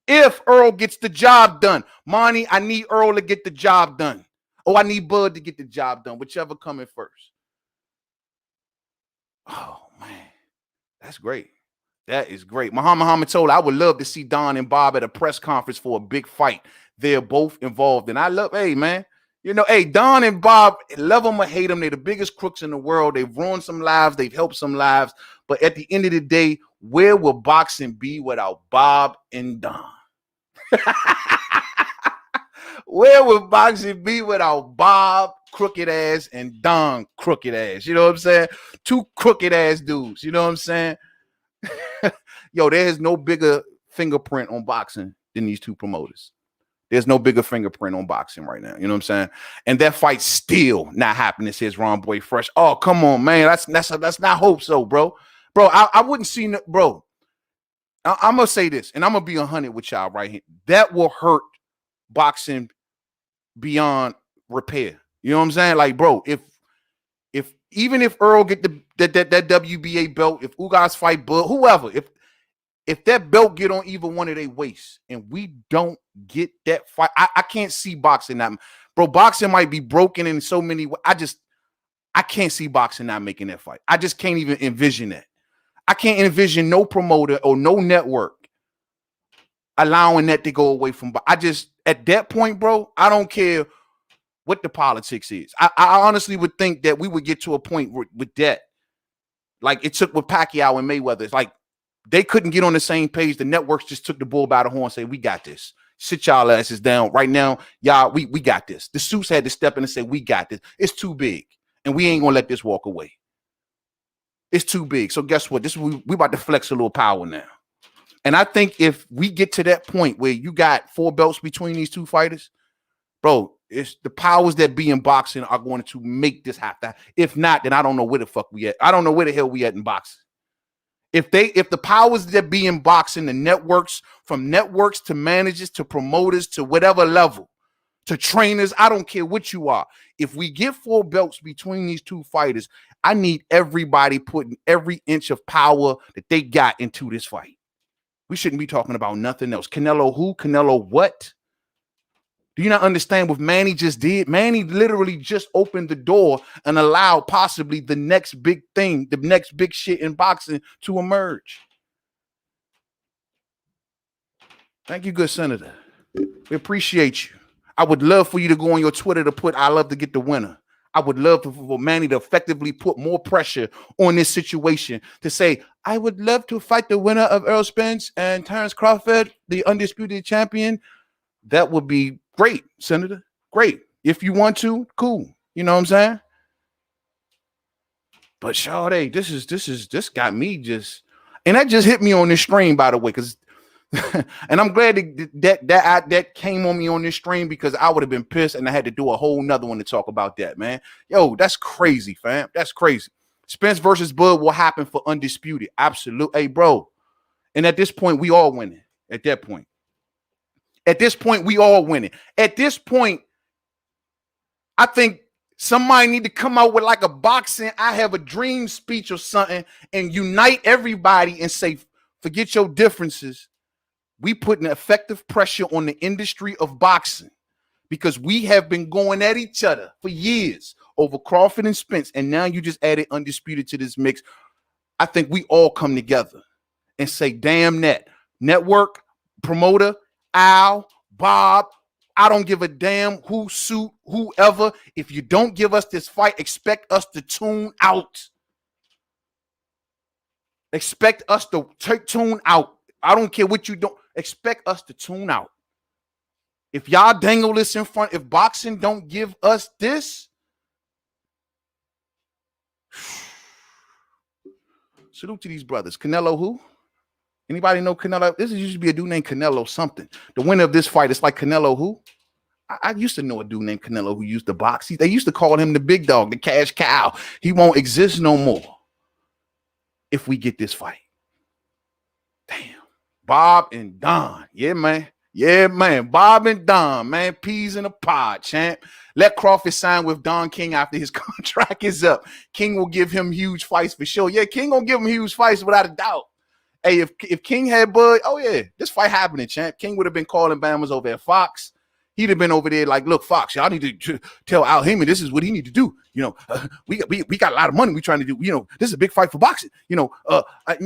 If Earl gets the job done. Manny, I need Earl to get the job done. Oh, I need Bud to get the job done. Whichever coming first. Oh, man. That's great. That is great. Muhammad told I would love to see Don and Bob at a press conference for a big fight. They're both involved. And I love, hey, man, you know, hey, Don and Bob, love them or hate them. They're the biggest crooks in the world. They've ruined some lives. They've helped some lives. But at the end of the day, where will boxing be without Bob and Don? Where would boxing be without Bob crooked ass and Don crooked ass? You know what I'm saying? 2 crooked ass dudes. You know what I'm saying? Yo, there is no bigger fingerprint on boxing than these 2 promoters. There's no bigger fingerprint on boxing right now. You know what I'm saying? And that fight's still not happening, says Ron Boy Fresh. Oh, come on, man. That's not hope so, bro. Bro, I wouldn't see, bro. I'm going to say this, and I'm going to be 100 with y'all right here. That will hurt boxing beyond repair. You know what I'm saying? Like, bro, even if Earl get that WBA belt, if Ugas fight Bud, whoever, if that belt get on either one of their waists and we don't get that fight, I can't see boxing that. Bro, boxing might be broken in so many ways. I can't see boxing not making that fight. I just can't even envision that. I can't envision no promoter or no network allowing that to go away from. I just, at that point, bro, I don't care what the politics is. I honestly would think that we would get to a point with that. Like it took with Pacquiao and Mayweather. It's like they couldn't get on the same page. The networks just took the bull by the horn and say, we got this. Sit y'all asses down right now. Y'all, we got this. The suits had to step in and say, we got this. It's too big. And we ain't going to let this walk away. It's too big. So guess what? We about to flex a little power now. And I think if we get to that point where you got 4 belts between these 2 fighters, bro, it's the powers that be in boxing are going to make this happen. If not, then I don't know where the fuck we at. I don't know where the hell we at in boxing. If the powers that be in boxing, the networks, from networks to managers to promoters to whatever level, to trainers, I don't care what you are. If we get 4 belts between these 2 fighters, I need everybody putting every inch of power that they got into this fight. We shouldn't be talking about nothing else. Canelo who? Canelo what? Do you not understand what Manny just did? Manny literally just opened the door and allowed possibly the next big thing, the next big shit in boxing to emerge. Thank you, good senator. We appreciate you. I would love for you to go on your Twitter to put, I love to get the winner. I would love for Manny to effectively put more pressure on this situation to say, I would love to fight the winner of Earl Spence and Terrence Crawford, the undisputed champion. That would be great, Senator. Great. If you want to, cool. You know what I'm saying? But Sade, this got me just, and that just hit me on this stream, by the way, because and I'm glad that came on me on this stream because I would have been pissed and I had to do a whole nother one to talk about that, man. Yo, that's crazy, fam. That's crazy. Spence versus Bud will happen for undisputed. Absolutely. Hey, bro. And at this point, we all winning. At that point. At this point, we all winning. At this point, I think Somebody need to come out with like a boxing, I have a dream speech or something and unite everybody and say, forget your differences. We putting effective pressure on the industry of boxing because we have been going at each other for years over Crawford and Spence. And now you just added Undisputed to this mix. I think we all come together and say, damn that. Network, promoter, Al, Bob, I don't give a damn who suit, whoever. If you don't give us this fight, expect us to tune out. Expect us to tune out. I don't care what you don't. Expect us to tune out. If y'all dangle this in front, if boxing don't give us this, salute to these brothers. Canelo who? Anybody know Canelo? This used to be a dude named Canelo something. The winner of this fight is like Canelo who? I used to know a dude named Canelo who used to box. They used to call him the big dog, the cash cow. He won't exist no more if we get this fight. Damn. Bob and Don. Yeah, man. Yeah, man. Bob and Don, man. Peas in a pod, champ. Let Crawford sign with Don King after his contract is up. King will give him huge fights for sure. Yeah, King gonna give him huge fights without a doubt. Hey, if King had Bud, oh yeah, this fight happening, champ. King would have been calling Bammers over at Fox. He'd have been over there like, look, Fox, y'all need to tell Al Heyman this is what he need to do. You know, we got a lot of money we trying to do. You know, this is a big fight for boxing. You know,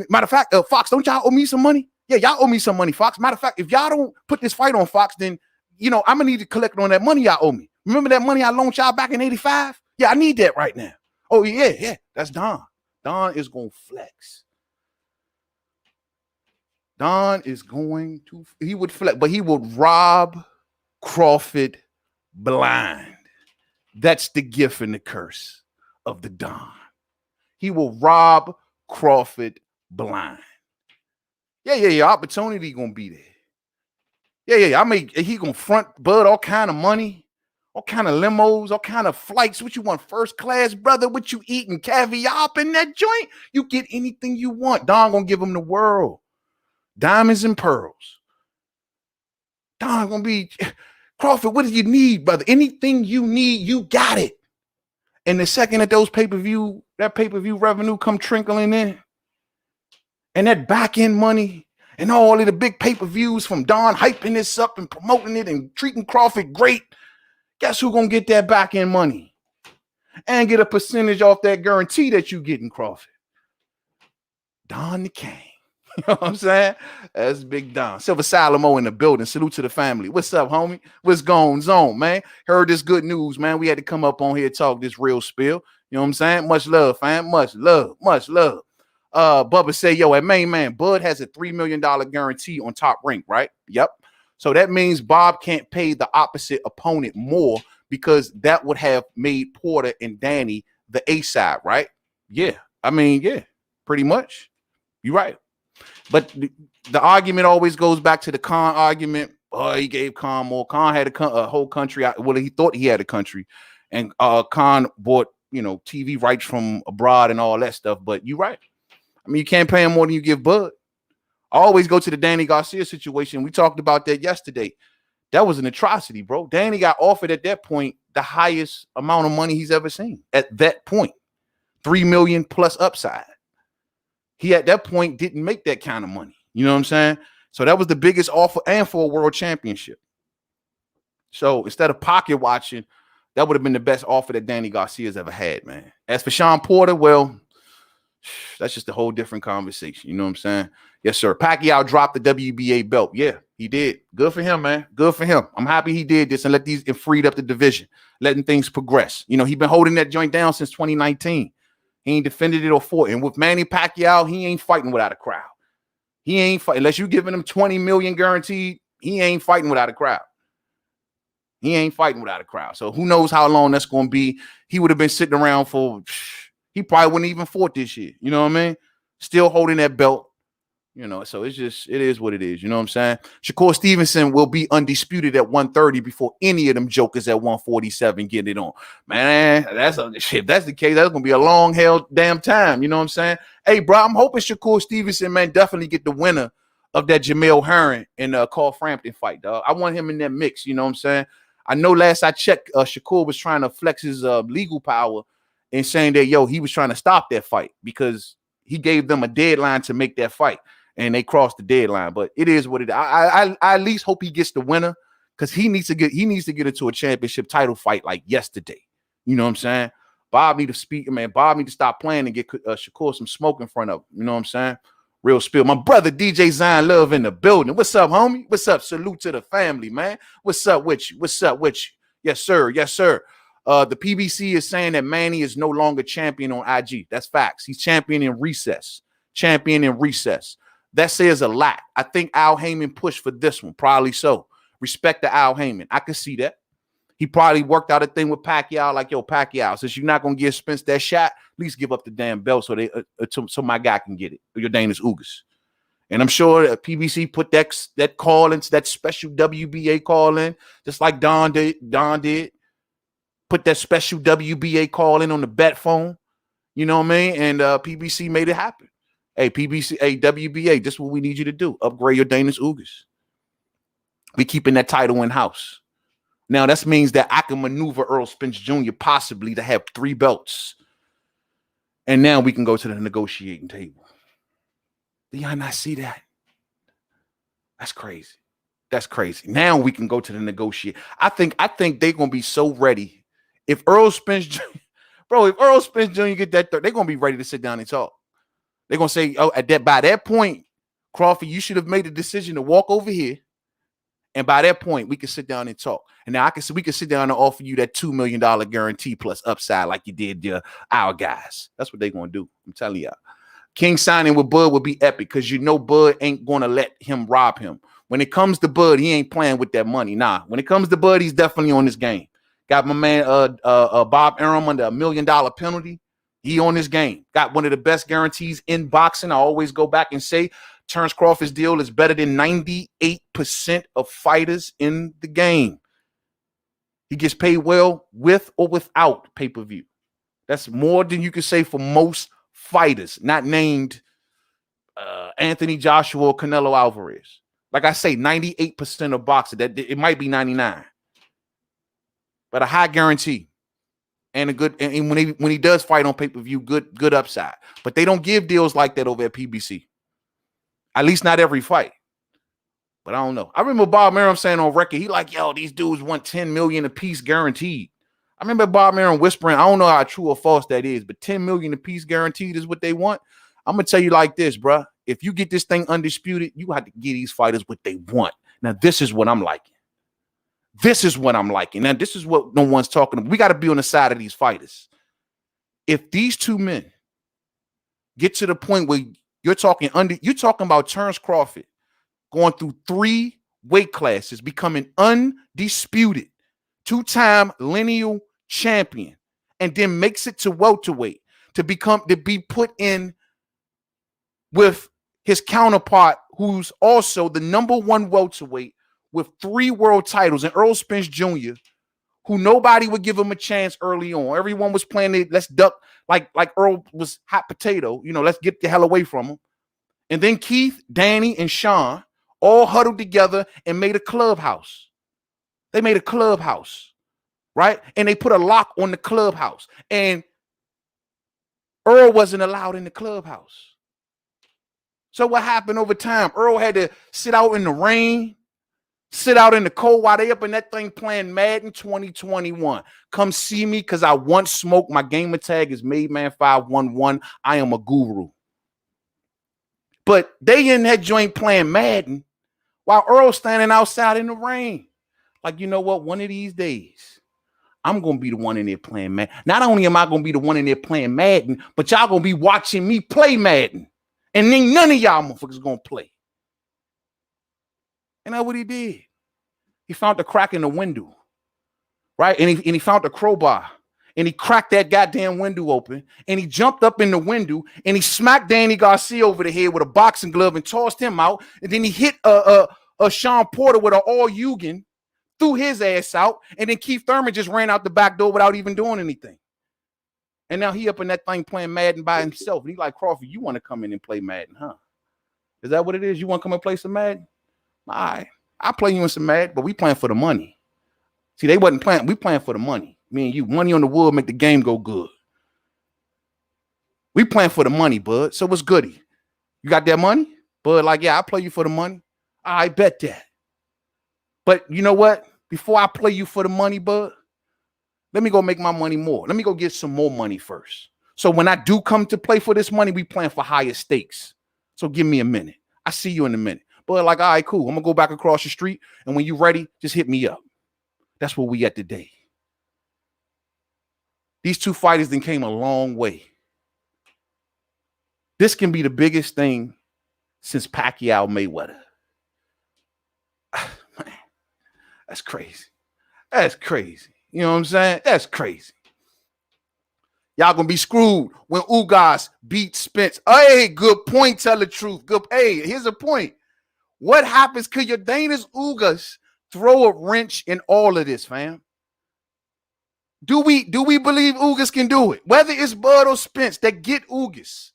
matter of fact, Fox, don't y'all owe me some money? Yeah, y'all owe me some money, Fox. Matter of fact, if y'all don't put this fight on Fox, then, you know, I'm going to need to collect on that money y'all owe me. Remember that money I loaned y'all back in 85? Yeah, I need that right now. Oh, yeah, that's Don. Don is going to flex. Don is going to, he would flex, but he would rob Crawford blind. That's the gift and the curse of the Don. He will rob Crawford blind. Yeah. Opportunity gonna be there. Yeah. He gonna front Bud all kind of money, all kind of limos, all kind of flights. What you want, first class, brother? What you eating? Caviar up in that joint? You get anything you want. Don gonna give him the world, diamonds and pearls. Don gonna be Crawford. What do you need, brother? Anything you need, you got it. And the second that those pay-per-view revenue come trickling in, and that back-end money and all of the big pay-per-views from Don hyping this up and promoting it and treating Crawford great, guess who gonna get that back-end money and get a percentage off that guarantee that you get in Crawford? Don the King. You know what I'm saying? That's Big Don. Silver Salomo in the building. Salute to the family. What's up, homie? What's going on, man? Heard this good news, man. We had to come up on here and talk this real spill. You know what I'm saying? Much love, fam. Much love. Bubba say, yo, at Mainman, Bud has a $3 million guarantee on Top Rank, right? Yep. So that means Bob can't pay the opposite opponent more because that would have made Porter and Danny the A side, right? Yeah. I mean, yeah, pretty much. You're right. But the argument always goes back to the Khan argument. Oh, he gave Khan more. Khan had a whole country. Well, he thought he had a country. And Khan bought, you know, TV rights from abroad and all that stuff. But you're right. I mean, you can't pay him more than you give Bud. I always go to the Danny Garcia situation. We talked about that yesterday. That was an atrocity, bro. Danny got offered at that point the highest amount of money he's ever seen. At that point, $3 million plus upside. He at that point didn't make that kind of money. You know what I'm saying? So that was the biggest offer and for a world championship. So instead of pocket watching, that would have been the best offer that Danny Garcia's ever had, man. As for Sean Porter, well, that's just a whole different conversation. You know what I'm saying? Yes, sir. Pacquiao dropped the WBA belt. Yeah, he did. Good for him, man. Good for him. I'm happy he did this and freed up the division, letting things progress. You know, he's been holding that joint down since 2019. He ain't defended it or fought. And with Manny Pacquiao, he ain't fighting without a crowd. He ain't fighting. Unless you giving him 20 million guaranteed, he ain't fighting without a crowd. He ain't fighting without a crowd. So who knows how long that's going to be. He would have been sitting around for, he probably wouldn't even fought this year. You know what I mean? Still holding that belt. You know, so it is what it is. You know what I'm saying? Shakur Stevenson will be undisputed at 130 before any of them jokers at 147 get it on. Man, if that's the case, that's going to be a long hell damn time. You know what I'm saying? Hey, bro, I'm hoping Shakur Stevenson, man, definitely get the winner of that Jamel Herring and Carl Frampton fight, dog. I want him in that mix. You know what I'm saying? I know last I checked, Shakur was trying to flex his legal power and saying that, yo, he was trying to stop that fight because he gave them a deadline to make that fight, and they crossed the deadline. But it is what it is. I at least hope he gets the winner, because he needs to get into a championship title fight like yesterday. You know what I'm saying? Bob need to speak, man. Bob need to stop playing and get Shakur some smoke in front of him. You know what I'm saying? Real spill. My brother DJ Zion Love in the building. What's up, homie? What's up? Salute to the family, man. What's up with you? What's up with you? Yes, sir. Yes, sir. The PBC is saying that Manny is no longer champion on IG. That's facts. He's champion in recess. Champion in recess. That says a lot. I think Al Heyman pushed for this one. Probably so. Respect to Al Heyman. I can see that. He probably worked out a thing with Pacquiao, like, yo, Pacquiao, since you're not going to give Spence that shot, at least give up the damn belt so they so my guy can get it. Yourdenis Ugas. And I'm sure PBC put that call into that special WBA call in, just like Don did. Put that special WBA call in on the bet phone. You know what I mean? And PBC made it happen. Hey, PBC, hey, WBA, this is what we need you to do. Upgrade Yourdenis Ugas. We keeping that title in-house. Now, that means that I can maneuver Earl Spence Jr. possibly to have 3 belts. And now we can go to the negotiating table. Do y'all not see that? That's crazy. That's crazy. Now we can go to the negotiate. I think they're going to be so ready. If Earl Spence Jr., bro, if Earl Spence Jr. get that third, they're going to be ready to sit down and talk. They're going to say, oh, by that point, Crawford, you should have made a decision to walk over here. And by that point, we can sit down and talk. And now we can sit down and offer you that $2 million guarantee plus upside like you did our guys. That's what they're going to do. I'm telling y'all. King signing with Bud would be epic because you know Bud ain't going to let him rob him. When it comes to Bud, he ain't playing with that money. Nah, when it comes to Bud, he's definitely on this game. Got my man Bob Arum under $1 million penalty. He on this game. Got one of the best guarantees in boxing. I always go back and say Terrence Crawford's deal is better than 98% of fighters in the game. He gets paid well with or without pay-per-view. That's more than you can say for most fighters, not named Anthony Joshua or Canelo Alvarez. Like I say, 98% of boxers. That it might be 99, but a high guarantee and a good. And when he does fight on pay-per-view, good upside. But they don't give deals like that over at PBC. At least not every fight. But I don't know. I remember Bob Arum saying on record, he like, yo, these dudes want $10 million a piece guaranteed. I remember Bob Arum whispering, I don't know how true or false that is, but $10 million a piece guaranteed is what they want. I'm going to tell you like this, bro. If you get this thing undisputed, you have to give these fighters what they want. Now, this is what I'm liking. This is what I'm liking. Now, this is what no one's talking about. We got to be on the side of these fighters. If these two men get to the point where you're talking about Terrence Crawford going through 3 weight classes, becoming undisputed, 2-time lineal champion, and then makes it to welterweight to be put in with his counterpart, who's also the #1 welterweight with 3 world titles, and Earl Spence Jr., who nobody would give him a chance early on. Everyone was playing it, let's duck, like Earl was hot potato, let's get the hell away from him. And then Keith, Danny, and Sean all huddled together and made a clubhouse. They made a clubhouse, right? And they put a lock on the clubhouse. And Earl wasn't allowed in the clubhouse. So what happened over time? Earl had to sit out in the rain, sit out in the cold while they up in that thing playing Madden 2021. Come see me because I want smoke. My gamer tag is Mainman511. I am a guru. But they in that joint playing Madden while Earl's standing outside in the rain. Like, you know what? One of these days, I'm going to be the one in there playing Madden. Not only am I going to be the one in there playing Madden, but y'all going to be watching me play Madden. And then none of y'all motherfuckers going to play. And that's what he did. He found the crack in the window, right? And he found the crowbar. And he cracked that goddamn window open. And he jumped up in the window. And he smacked Danny Garcia over the head with a boxing glove and tossed him out. And then he hit a Sean Porter with an all-Ugan, threw his ass out. And then Keith Thurman just ran out the back door without even doing anything. And now he up in that thing playing Madden by himself. And he like, Crawford, you want to come in and play Madden, huh? Is that what it is? You want to come and play some Madden? All right. I'll play you in some Madden, but we playing for the money. See, they wasn't playing. We playing for the money. Me and you, money on the wood make the game go good. We playing for the money, bud. So what's goody? You got that money? Bud, like, yeah, I play you for the money. I bet that. But you know what? Before I play you for the money, bud, let me go make my money more. Let me go get some more money first. So when I do come to play for this money, we playing for higher stakes. So give me a minute. I see you in a minute. But like, all right, cool. I'm going to go back across the street. And when you're ready, just hit me up. That's where we at today. These two fighters then came a long way. This can be the biggest thing since Pacquiao Mayweather. Man, that's crazy. That's crazy. You know what I'm saying? That's crazy. Y'all gonna be screwed when Ugas beat Spence. Hey, good point. Tell the truth. Good. Hey, here's a point. What happens? Could Yourdenis Ugas throw a wrench in all of this, fam? Do we believe Ugas can do it? Whether it's Bud or Spence that get Ugas,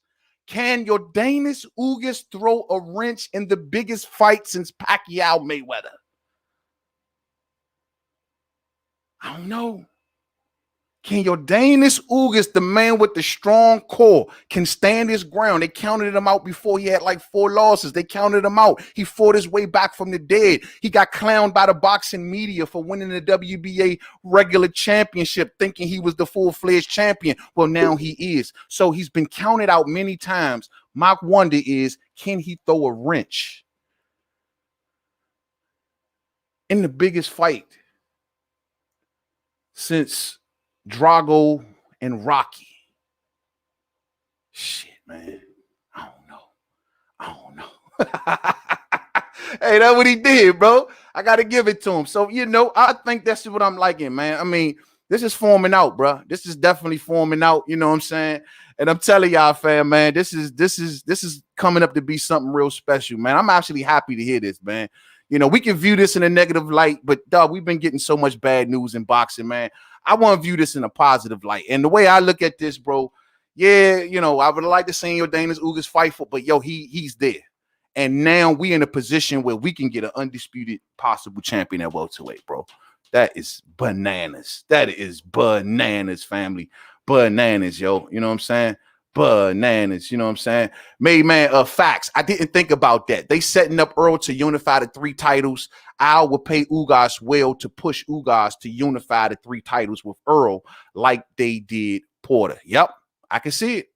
can Yourdenis Ugas throw a wrench in the biggest fight since Pacquiao Mayweather? I don't know. Can Yourdenis Ugas, the man with the strong core, can stand his ground? They counted him out before he had like 4 losses. They counted him out. He fought his way back from the dead. He got clowned by the boxing media for winning the WBA regular championship, thinking he was the full-fledged champion. Well, now he is. So he's been counted out many times. My wonder is, can he throw a wrench in the biggest fight since Drago and Rocky? Shit, man. I don't know. Hey, that's what he did, bro. I got to give it to him. So, you know, I think that's what I'm liking, man. I mean, this is forming out, bro. This is definitely forming out. You know what I'm saying? And I'm telling y'all, fam, man, this is coming up to be something real special, man. I'm actually happy to hear this, man. You know, we can view this in a negative light, but dog, we've been getting so much bad news in boxing, man. I want to view this in a positive light. And the way I look at this, bro, yeah, you know, I would like to see Yourdenis Ugas fight for, but yo, he's there. And now we in a position where we can get an undisputed possible champion at welterweight, bro. That is bananas. That is bananas, family. Bananas, yo. You know what I'm saying? Bananas, you know what I'm saying? Mainman, facts. I didn't think about that. They setting up Earl to unify the 3 titles. Al will pay Ugas well to push Ugas to unify the 3 titles with Earl like they did Porter. Yep, I can see it.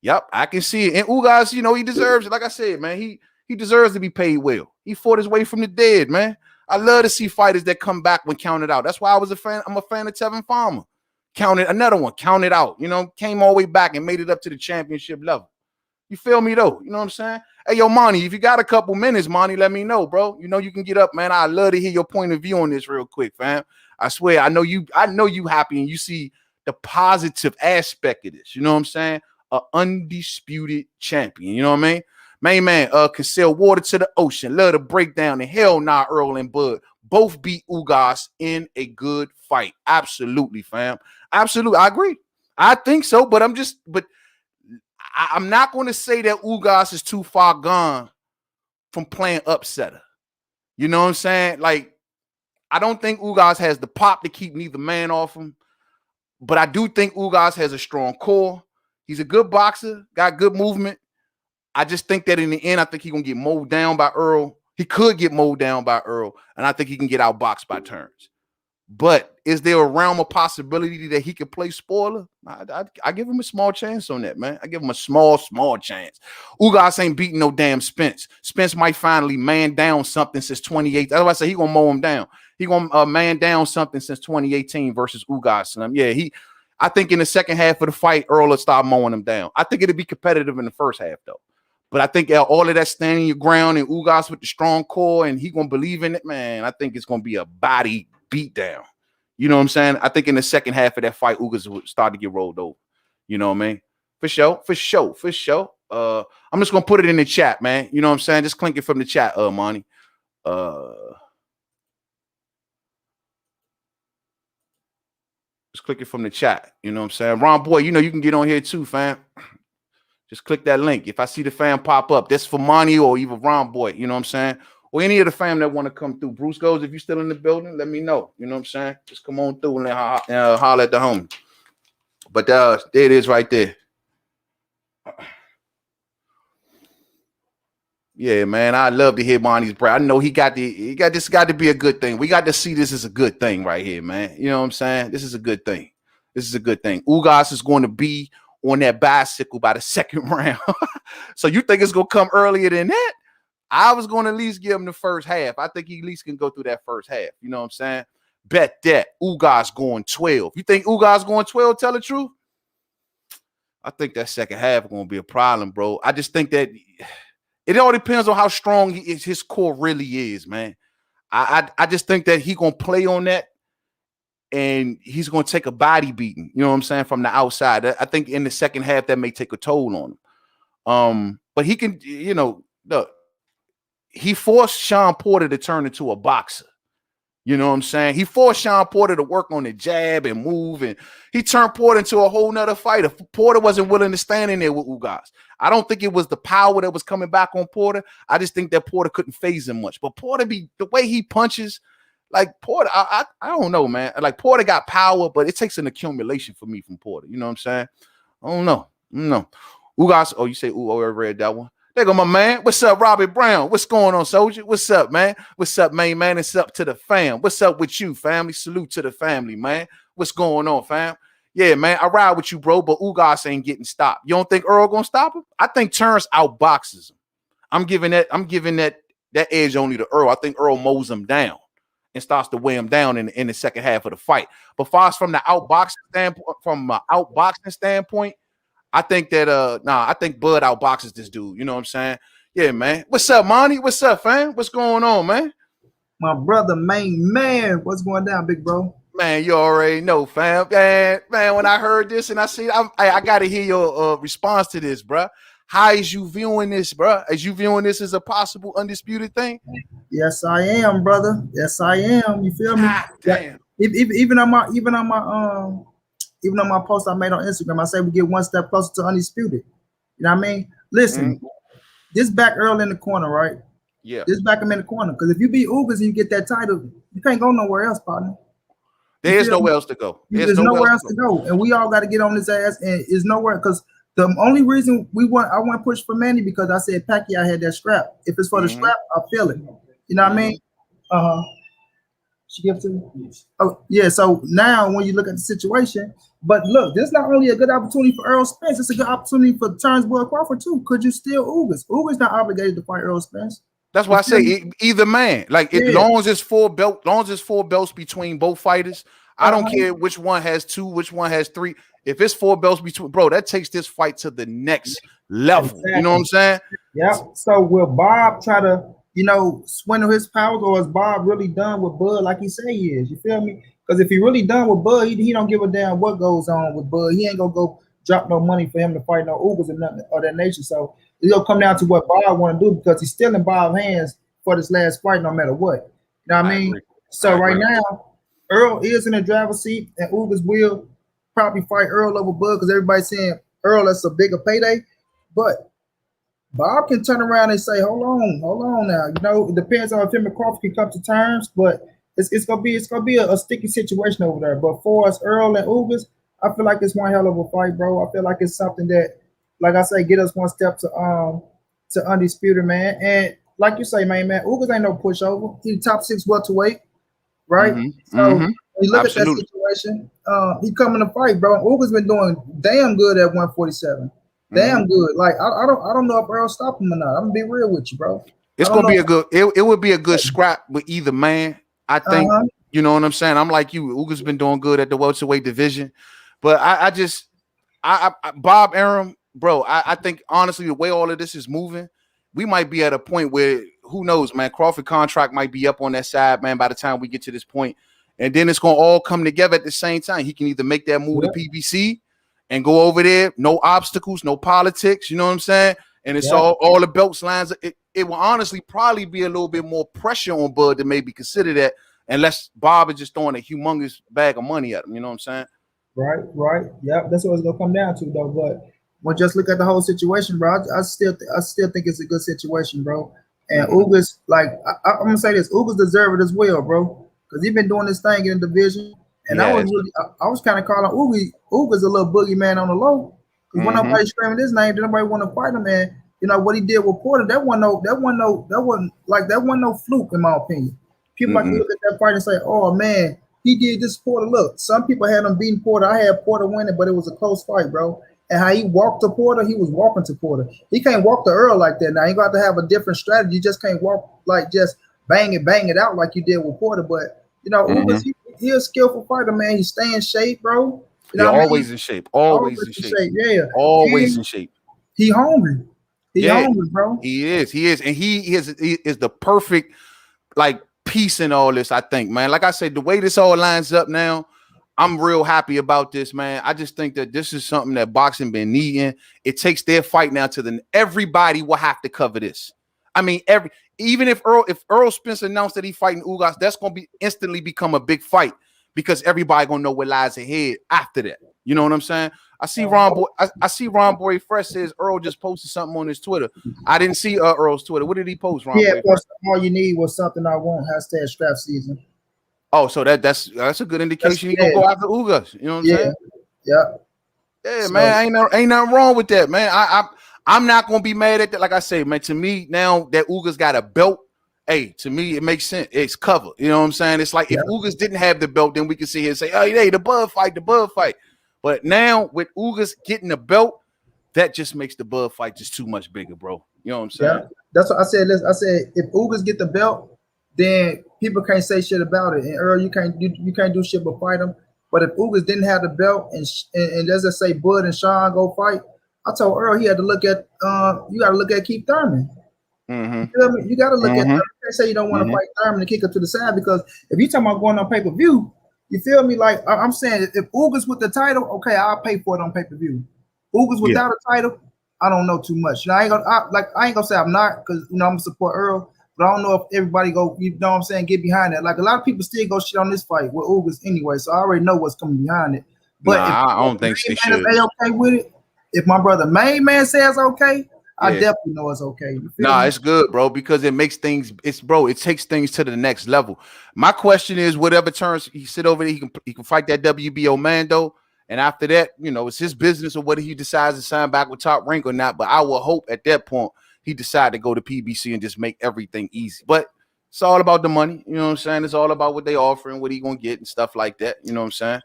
Yep, I can see it. And Ugas, you know, he deserves it. Like I said, man, he deserves to be paid well. He fought his way from the dead, man. I love to see fighters that come back when counted out. That's why I'm a fan of Tevin Farmer. Counted another one, counted out, you know, came all the way back and made it up to the championship level. You feel me, though? You know what I'm saying? Hey, yo, Manny, if you got a couple minutes, Manny, let me know, bro. You know, you can get up, man. I'd love to hear your point of view on this real quick, fam. I swear, I know you happy and you see the positive aspect of this. You know what I'm saying? An undisputed champion. You know what I mean? Mainman, can sell water to the ocean. Love to break down. And hell nah, Earl and Bud both beat Ugas in a good fight. Absolutely, fam. Absolutely. I agree. I think so, but I'm not going to say that Ugas is too far gone from playing upsetter. You know what I'm saying? Like, I don't think Ugas has the pop to keep neither man off him, but I do think Ugas has a strong core. He's a good boxer, got good movement. I just think that in the end, I think he's going to get mowed down by Earl. He could get mowed down by Earl, and I think he can get outboxed by turns. But is there a realm of possibility that he could play spoiler? I give him a small chance on that, man. I give him a small chance. Ugas ain't beating no damn Spence. Spence might finally man down something since 2018. That's why I say he gonna mow him down. He gonna man down something since 2018 versus Ugas. Yeah, I think in the second half of the fight, Earl will start mowing him down. I think it'll be competitive in the first half, though. But I think all of that standing your ground and Ugas with the strong core and he gonna believe in it, man. I think it's gonna be a body beat down. You know what I'm saying? I think in the second half of that fight, Ugas would start to get rolled over. You know what I mean? For sure. I'm just gonna put it in the chat, man. You know what I'm saying? Just clink it from the chat, Manny. Just click it from the chat. You know what I'm saying? Ron Boy, you know you can get on here too, fam. Just click that link. If I see the fam pop up, that's for Manny or even Ron Boy. You know what I'm saying? or any of the fam that want to come through. Bruce goes, if you're still in the building, let me know. You know what I'm saying? Just come on through and holler at the homie. But there it is right there. Yeah, man, I love to hear Manny's breath. I know he got this got to be a good thing. We got to see this as a good thing right here, man. You know what I'm saying? This is a good thing. This is a good thing. Ugas is going to be on that bicycle by the second round. So you think it's going to come earlier than that? I was going to at least give him the first half. I think he at least can go through that first half. You know what I'm saying? Bet that. Ugas going 12. You think Ugas going 12, tell the truth? I think that second half is going to be a problem, bro. I just think that it all depends on how strong his core really is, man. I just think that he's going to play on that, and he's going to take a body beating, you know what I'm saying, from the outside. I think in the second half that may take a toll on him. But he can, you know, look, he forced Sean Porter to turn into a boxer. You know what I'm saying? He forced Sean Porter to work on the jab and move, and he turned Porter into a whole nother fighter. Porter wasn't willing to stand in there with Ugas. I don't think it was the power that was coming back on Porter. I just think that Porter couldn't phase him much. But Porter, the way he punches, like Porter, I don't know, man. Like Porter got power, but it takes an accumulation for me from Porter. You know what I'm saying? I don't know. No. Ugas, oh, you say, oh, I read that one. There go my man. What's up, Robbie Brown? What's going on, soldier? What's up, man? What's up, Mainman? It's up to the fam. What's up with you, family? Salute to the family, man. What's going on, fam? Yeah, man, I ride with you, bro, but Ugas ain't getting stopped. You don't think Earl gonna stop him? I think Terrence outboxes him. I'm giving that edge only to Earl. I think Earl mows him down and starts to weigh him down in the second half of the fight. But far as from the outboxing standpoint, I think that I think Bud outboxes this dude. You know what I'm saying? Yeah, man. What's up, Manny? What's up, fam? What's going on, man? My brother, Mainman. What's going down, big bro? Man, you already know, fam. Man, when I heard this and I see, I got to hear your response to this, bro. How is you viewing this, bro? Is you viewing this as a possible undisputed thing? Yes, I am, brother. Yes, I am. You feel me? God damn. Even on my post I made on Instagram, I say we get one step closer to undisputed. You know what I mean? Listen, this back Earl in the corner, right? Yeah. This back him in the corner. Because if you beat Ugas and you get that title, you can't go nowhere else, partner. There's nowhere else to go. There's nowhere else to go. And we all got to get on his ass, and it's nowhere. Because the only reason I want to push for Manny, because I said Pacquiao had that scrap. If it's for the scrap, I feel it. You know what I mean? She gives to me? Oh, yeah. So now when you look at the situation, but look, this is not only a good opportunity for Earl Spence, it's a good opportunity for Terrence Crawford too. Could you steal Ugas? Ugas not obligated to fight Earl Spence. That's why I say either man. Like as long as it's 4 belts between both fighters, I don't care which one has 2, which one has 3. If it's 4 belts between, bro, that takes this fight to the next level. Exactly. You know what I'm saying? Yeah. So will Bob try to, swindle his powers, or is Bob really done with Bud like he say he is? You feel me? Because if he really done with Bud, he don't give a damn what goes on with Bud. He ain't gonna go drop no money for him to fight no Ugas or nothing of that nature. So it'll come down to what Bob want to do, because he's still in Bob's hands for this last fight, no matter what. You know what I mean? So right now, Earl is in the driver's seat, and Ugas will probably fight Earl over Bud, because everybody's saying Earl, that's a bigger payday. But Bob can turn around and say, hold on now. It depends on if him and Crawford can come to terms, but it's gonna be a sticky situation over there. But for us, Earl and Ugas, I feel like it's one hell of a fight, bro. I feel like it's something that, like I say, get us one step to undisputed, man. And like you say, man, Ugas ain't no pushover. He's top 6 welterweight, right? So when you look at that situation, he coming to fight, bro. Ugas been doing damn good at 147. Damn good. Like I don't know if Earl stop him or not. I'm gonna be real with you, bro. It's gonna be a good. It would be a good scrap with either man. I think you know what I'm saying. I'm like you. Ugas been doing good at the welterweight division, but I Bob Arum, bro. I think honestly the way all of this is moving, we might be at a point where who knows, man. Crawford contract might be up on that side, man. By the time we get to this point, and then it's gonna all come together at the same time. He can either make that move to PBC and go over there, no obstacles, no politics, you know what I'm saying? And it's all the belts lines. It will honestly probably be a little bit more pressure on Bud to maybe consider that, unless Bob is just throwing a humongous bag of money at him, you know what I'm saying? Right. Yeah, that's what it's gonna come down to, though. But when just look at the whole situation, bro, I still think it's a good situation, bro. And Ugas, like I'm gonna say this, Ugas deserve it as well, bro, because he been doing this thing in the division. And I was Yes. really, I was kind of calling Ugas a little boogeyman on the low, because when nobody screaming his name, did nobody want to fight him. And you know what he did with Porter, that wasn't no fluke in my opinion. People like to look at that fight and say, "Oh man, he did this Porter." Look, some people had him beating Porter. I had Porter winning, but it was a close fight, bro. And how he walked to Porter, he was walking to Porter. He can't walk to Earl like that now. You got to have a different strategy. You just can't walk like just bang it out like you did with Porter. But you know, Ugas, he a skillful fighter, man. He stay in shape, bro. You know Yeah, what I mean? always in shape. Always in shape. Yeah. Always in shape. He hungry. He hungry, bro. He is. And he is the perfect like piece in all this, I think, man. Like I said, the way this all lines up now, I'm real happy about this, man. I just think that this is something that boxing been needing. It takes their fight now to everybody will have to cover this. I mean, even if Earl Spence announced that he fighting Ugas, that's gonna be instantly become a big fight because everybody gonna know what lies ahead after that. You know what I'm saying? I see Ron Boy Fresh says Earl just posted something on his Twitter. I didn't see Earl's Twitter. What did he post, Ron Boy Fresh? All you need was something I want. #strap season. Oh, so that's a good indication he gonna go after Ugas. You know what I'm saying? Yeah, man. Ain't nothing wrong with that, man. I'm not gonna be mad at that. Like I say, man, to me, now that Ugas got a belt, hey, to me, it makes sense. It's cover. You know what I'm saying? It's like if Ugas didn't have the belt, then we could sit here and say, oh, hey, the Bud fight. But now with Ugas getting the belt, that just makes the Bud fight just too much bigger, bro. You know what I'm saying? Yeah. That's what I said. I said if Ugas get the belt, then people can't say shit about it. And Earl, you can't do shit but fight him. But if Ugas didn't have the belt and let's just say Bud and Sean go fight, I told Earl he had to look at you got to look at Keith Thurman. You feel me? You got to look at Thurman. You can't say you don't want to fight Thurman and kick it to the side because if you talking about going on pay-per-view, you feel me? Like I'm saying, if Ugas with the title, okay, I'll pay for it on pay-per-view. Ugas without a title, I don't know too much. You know, I ain't gonna say I'm not because I'm gonna support Earl. But I don't know if everybody go, you know what I'm saying, get behind that. Like a lot of people still go shit on this fight with Ugas anyway, so I already know what's coming behind it. But if I don't think they should. Is okay with it, if my brother Mainman says okay, I definitely know it's okay. It's good, bro, because it makes things. It takes things to the next level. My question is, whatever turns he sit over there, he can fight that WBO Mando, and after that, it's his business or whether he decides to sign back with Top Rank or not. But I will hope at that point he decided to go to PBC and just make everything easy. But it's all about the money. You know what I'm saying? It's all about what they offering, what he going to get and stuff like that. You know what I'm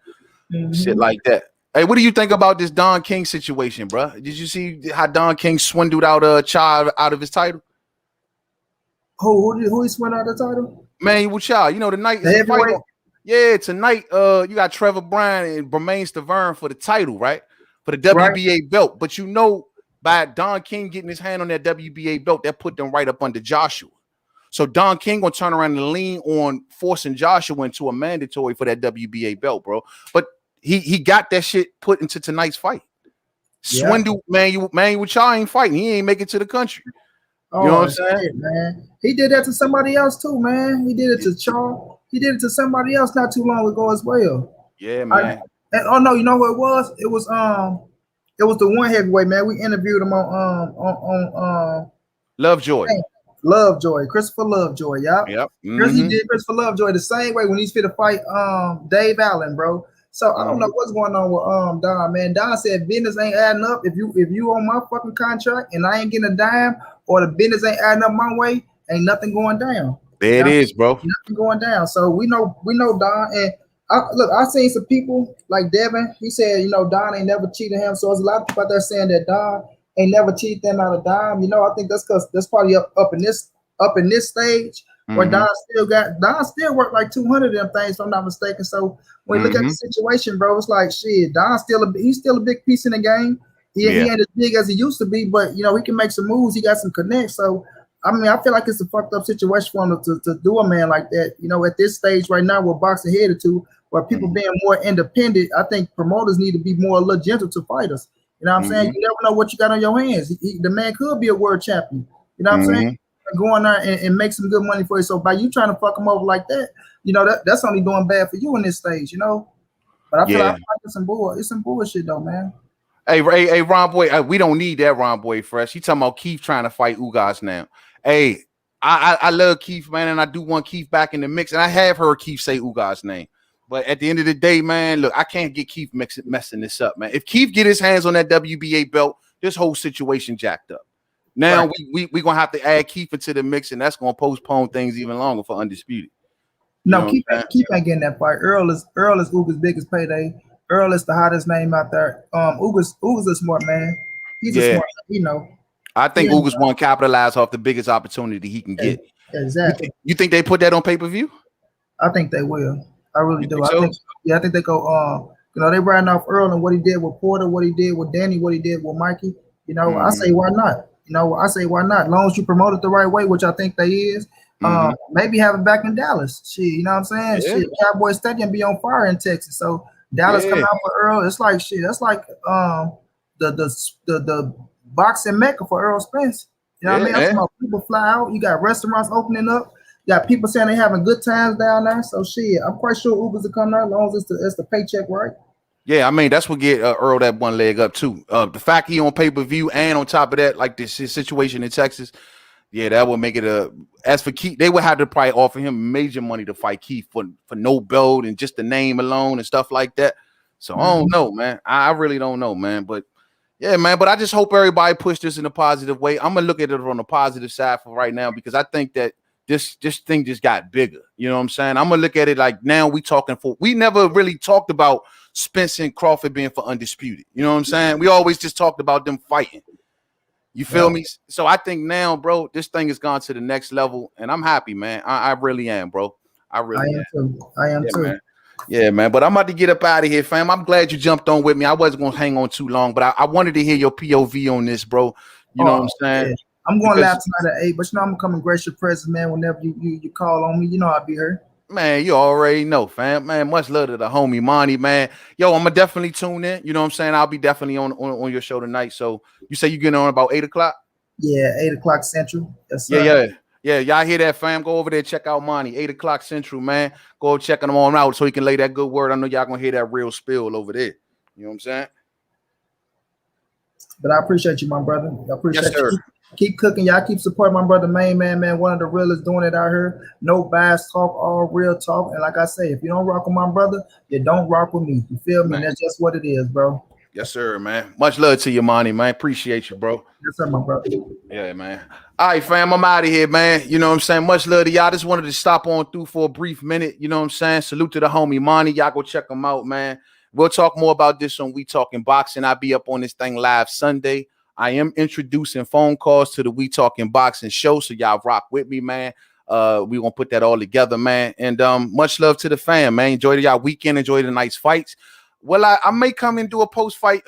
saying? Shit like that. Hey, what do you think about this Don King situation, bro? Did you see how Don King swindled out Child out of his title? Who he swindled out of the title? Man, with Child. Tonight is the fight. Yeah, tonight you got Trevor Bryant and Berman Stivern for the title, right? For the WBA belt. But by Don King getting his hand on that WBA belt, that put them right up under Joshua. So Don King gonna turn around and lean on forcing Joshua into a mandatory for that WBA belt, bro. But he got that shit put into tonight's fight. Swindle, man, with y'all ain't fighting. He ain't make it to the country. You know what I'm saying? Man. He did that to somebody else too, man. He did it to Charles. He did it to somebody else not too long ago as well. Yeah, man. No, you know what it was? It was the one heavyweight, man. We interviewed him on Lovejoy. Lovejoy, Christopher Lovejoy, Yep. He did Christopher Lovejoy the same way when he's fit to fight Dave Allen, bro. So I don't know what's going on with Don, man. Don said business ain't adding up. If you on my fucking contract and I ain't getting a dime or the business ain't adding up my way, ain't nothing going down. There it is, bro. Nothing going down. So we know Don. And I seen some people like Devin. He said, Don ain't never cheated him. So there's a lot of people out there saying that Don ain't never cheated them out of dime. I think that's because that's probably up in this stage where Don still worked like 200 of them things, if I'm not mistaken. So when you look at the situation, bro, it's like shit. Don's he's still a big piece in the game. He ain't as big as he used to be, but he can make some moves. He got some connects. So I mean, I feel like it's a fucked up situation for him to do a man like that. At this stage right now, where boxing headed to, where people being more independent, I think promoters need to be more a little gentle to fighters. You know what I'm saying? You never know what you got on your hands. The man could be a world champion. You know what I'm saying? Go on there and make some good money for you. So by you trying to fuck him over like that, that's only doing bad for you in this stage, But I feel like it's some bullshit though, man. Hey, Ron Boy, we don't need that Ron Boy Fresh. He talking about Keith trying to fight Ugas now. Hey, I love Keith, man, and I do want Keith back in the mix. And I have heard Keith say Ugas' name. But at the end of the day, man, look, I can't get Keith messing this up, man. If Keith get his hands on that WBA belt, this whole situation jacked up. Now Right. we gonna have to add Keith into the mix, and that's gonna postpone things even longer for Undisputed. You No, know what Keith I'm ain't, saying? Keith ain't getting that fight. Earl is Ugas' biggest payday. Earl is the hottest name out there. Ugas a smart man. He's a Yeah. smart, you know. I think Yeah, Ugas won't capitalize off the biggest opportunity he can get. exactly. You think they put that on pay-per-view? I think they will. I really You do. think so? I think they go. They riding off Earl and what he did with Porter, what he did with Danny, what he did with Mikey. I say why not? I say why not? As long as you promote it the right way, which I think they is. Maybe have it back in Dallas. Shit, you know what I'm saying? Yeah. Shit, Cowboy Stadium be on fire in Texas. So Dallas come out for Earl. It's like shit. That's like the boxing mecca for Earl Spence. You know what I mean? I'm talking about people fly out. You got restaurants opening up. You got people saying they having good times down there. So shit, I'm quite sure Ugas will come there as long as it's the paycheck, right? Yeah, I mean, that's what get Earl that one leg up too. The fact he on pay-per-view and on top of that, like this situation in Texas, yeah, that would make it a. As for Keith, they would have to probably offer him major money to fight Keith for no belt and just the name alone and stuff like that. So I don't know, man. I really don't know, man. But yeah, man. But I just hope everybody push this in a positive way. I'm gonna look at it on the positive side for right now because I think that this thing just got bigger. You know what I'm saying? I'm gonna look at it like now we never really talked about Spence and Crawford being for Undisputed. You know what I'm saying? We always just talked about them fighting. You feel me? So I think now, bro, this thing has gone to the next level, and I'm happy, man. I really am, bro. I really am. Too. I am too. Man. Yeah, man. But I'm about to get up out of here, fam. I'm glad you jumped on with me. I wasn't gonna hang on too long, but I wanted to hear your POV on this, bro. You know what I'm saying? Yeah. I'm going live tonight at 8, but I'm gonna come and grace your presence, man. Whenever you call on me, I'll be here. Man, you already know, fam. Man, much love to the homie Manny, man. Yo, I'm gonna definitely tune in. You know what I'm saying? I'll be definitely on your show tonight. So you say you getting on about 8 o'clock? Yeah, 8 o'clock Central. Yes, sir. Yeah. Y'all hear that, fam? Go over there, check out Manny. 8 o'clock Central, man. Go check him on out so he can lay that good word. I know y'all gonna hear that real spill over there. You know what I'm saying? But I appreciate you, my brother. I appreciate you. Keep cooking. Y'all keep supporting my brother Mainman, man. One of the realest doing it out here. No bias talk, all real talk. And like I say, if you don't rock with my brother, you don't rock with me. You feel me? That's just what it is, bro. Yes, sir, man. Much love to you, Manny, man. Appreciate you, bro. Yes, sir, my brother. Yeah, man. All right, fam. I'm out of here, man. You know what I'm saying? Much love to y'all. Just wanted to stop on through for a brief minute. You know what I'm saying? Salute to the homie Manny. Y'all go check him out, man. We'll talk more about this on We Talking Boxing. I'll be up on this thing live Sunday. I am introducing phone calls to the We Talking Boxing show, so y'all rock with me, man. We gonna put that all together, man. And much love to the fam, man. Enjoy y'all weekend. Enjoy the nice fights. Well, I may come and do a post-fight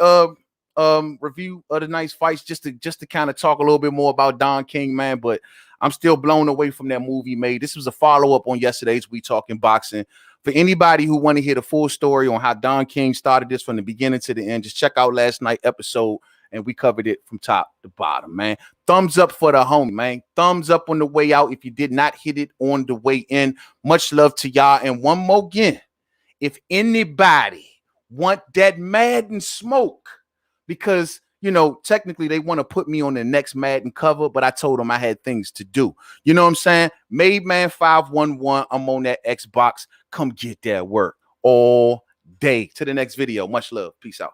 review of the nice fights just to kind of talk a little bit more about Don King, man. But I'm still blown away from that movie made. This was a follow-up on yesterday's We Talking Boxing. For anybody who want to hear the full story on how Don King started this from the beginning to the end, just check out last night's episode. And we covered it from top to bottom, man. Thumbs up for the homie, man. Thumbs up on the way out if you did not hit it on the way in. Much love to y'all. And one more again, if anybody want that Madden smoke, because, technically they want to put me on the next Madden cover, but I told them I had things to do. You know what I'm saying? Mademan 511, I'm on that Xbox. Come get that work all day. To the next video. Much love. Peace out.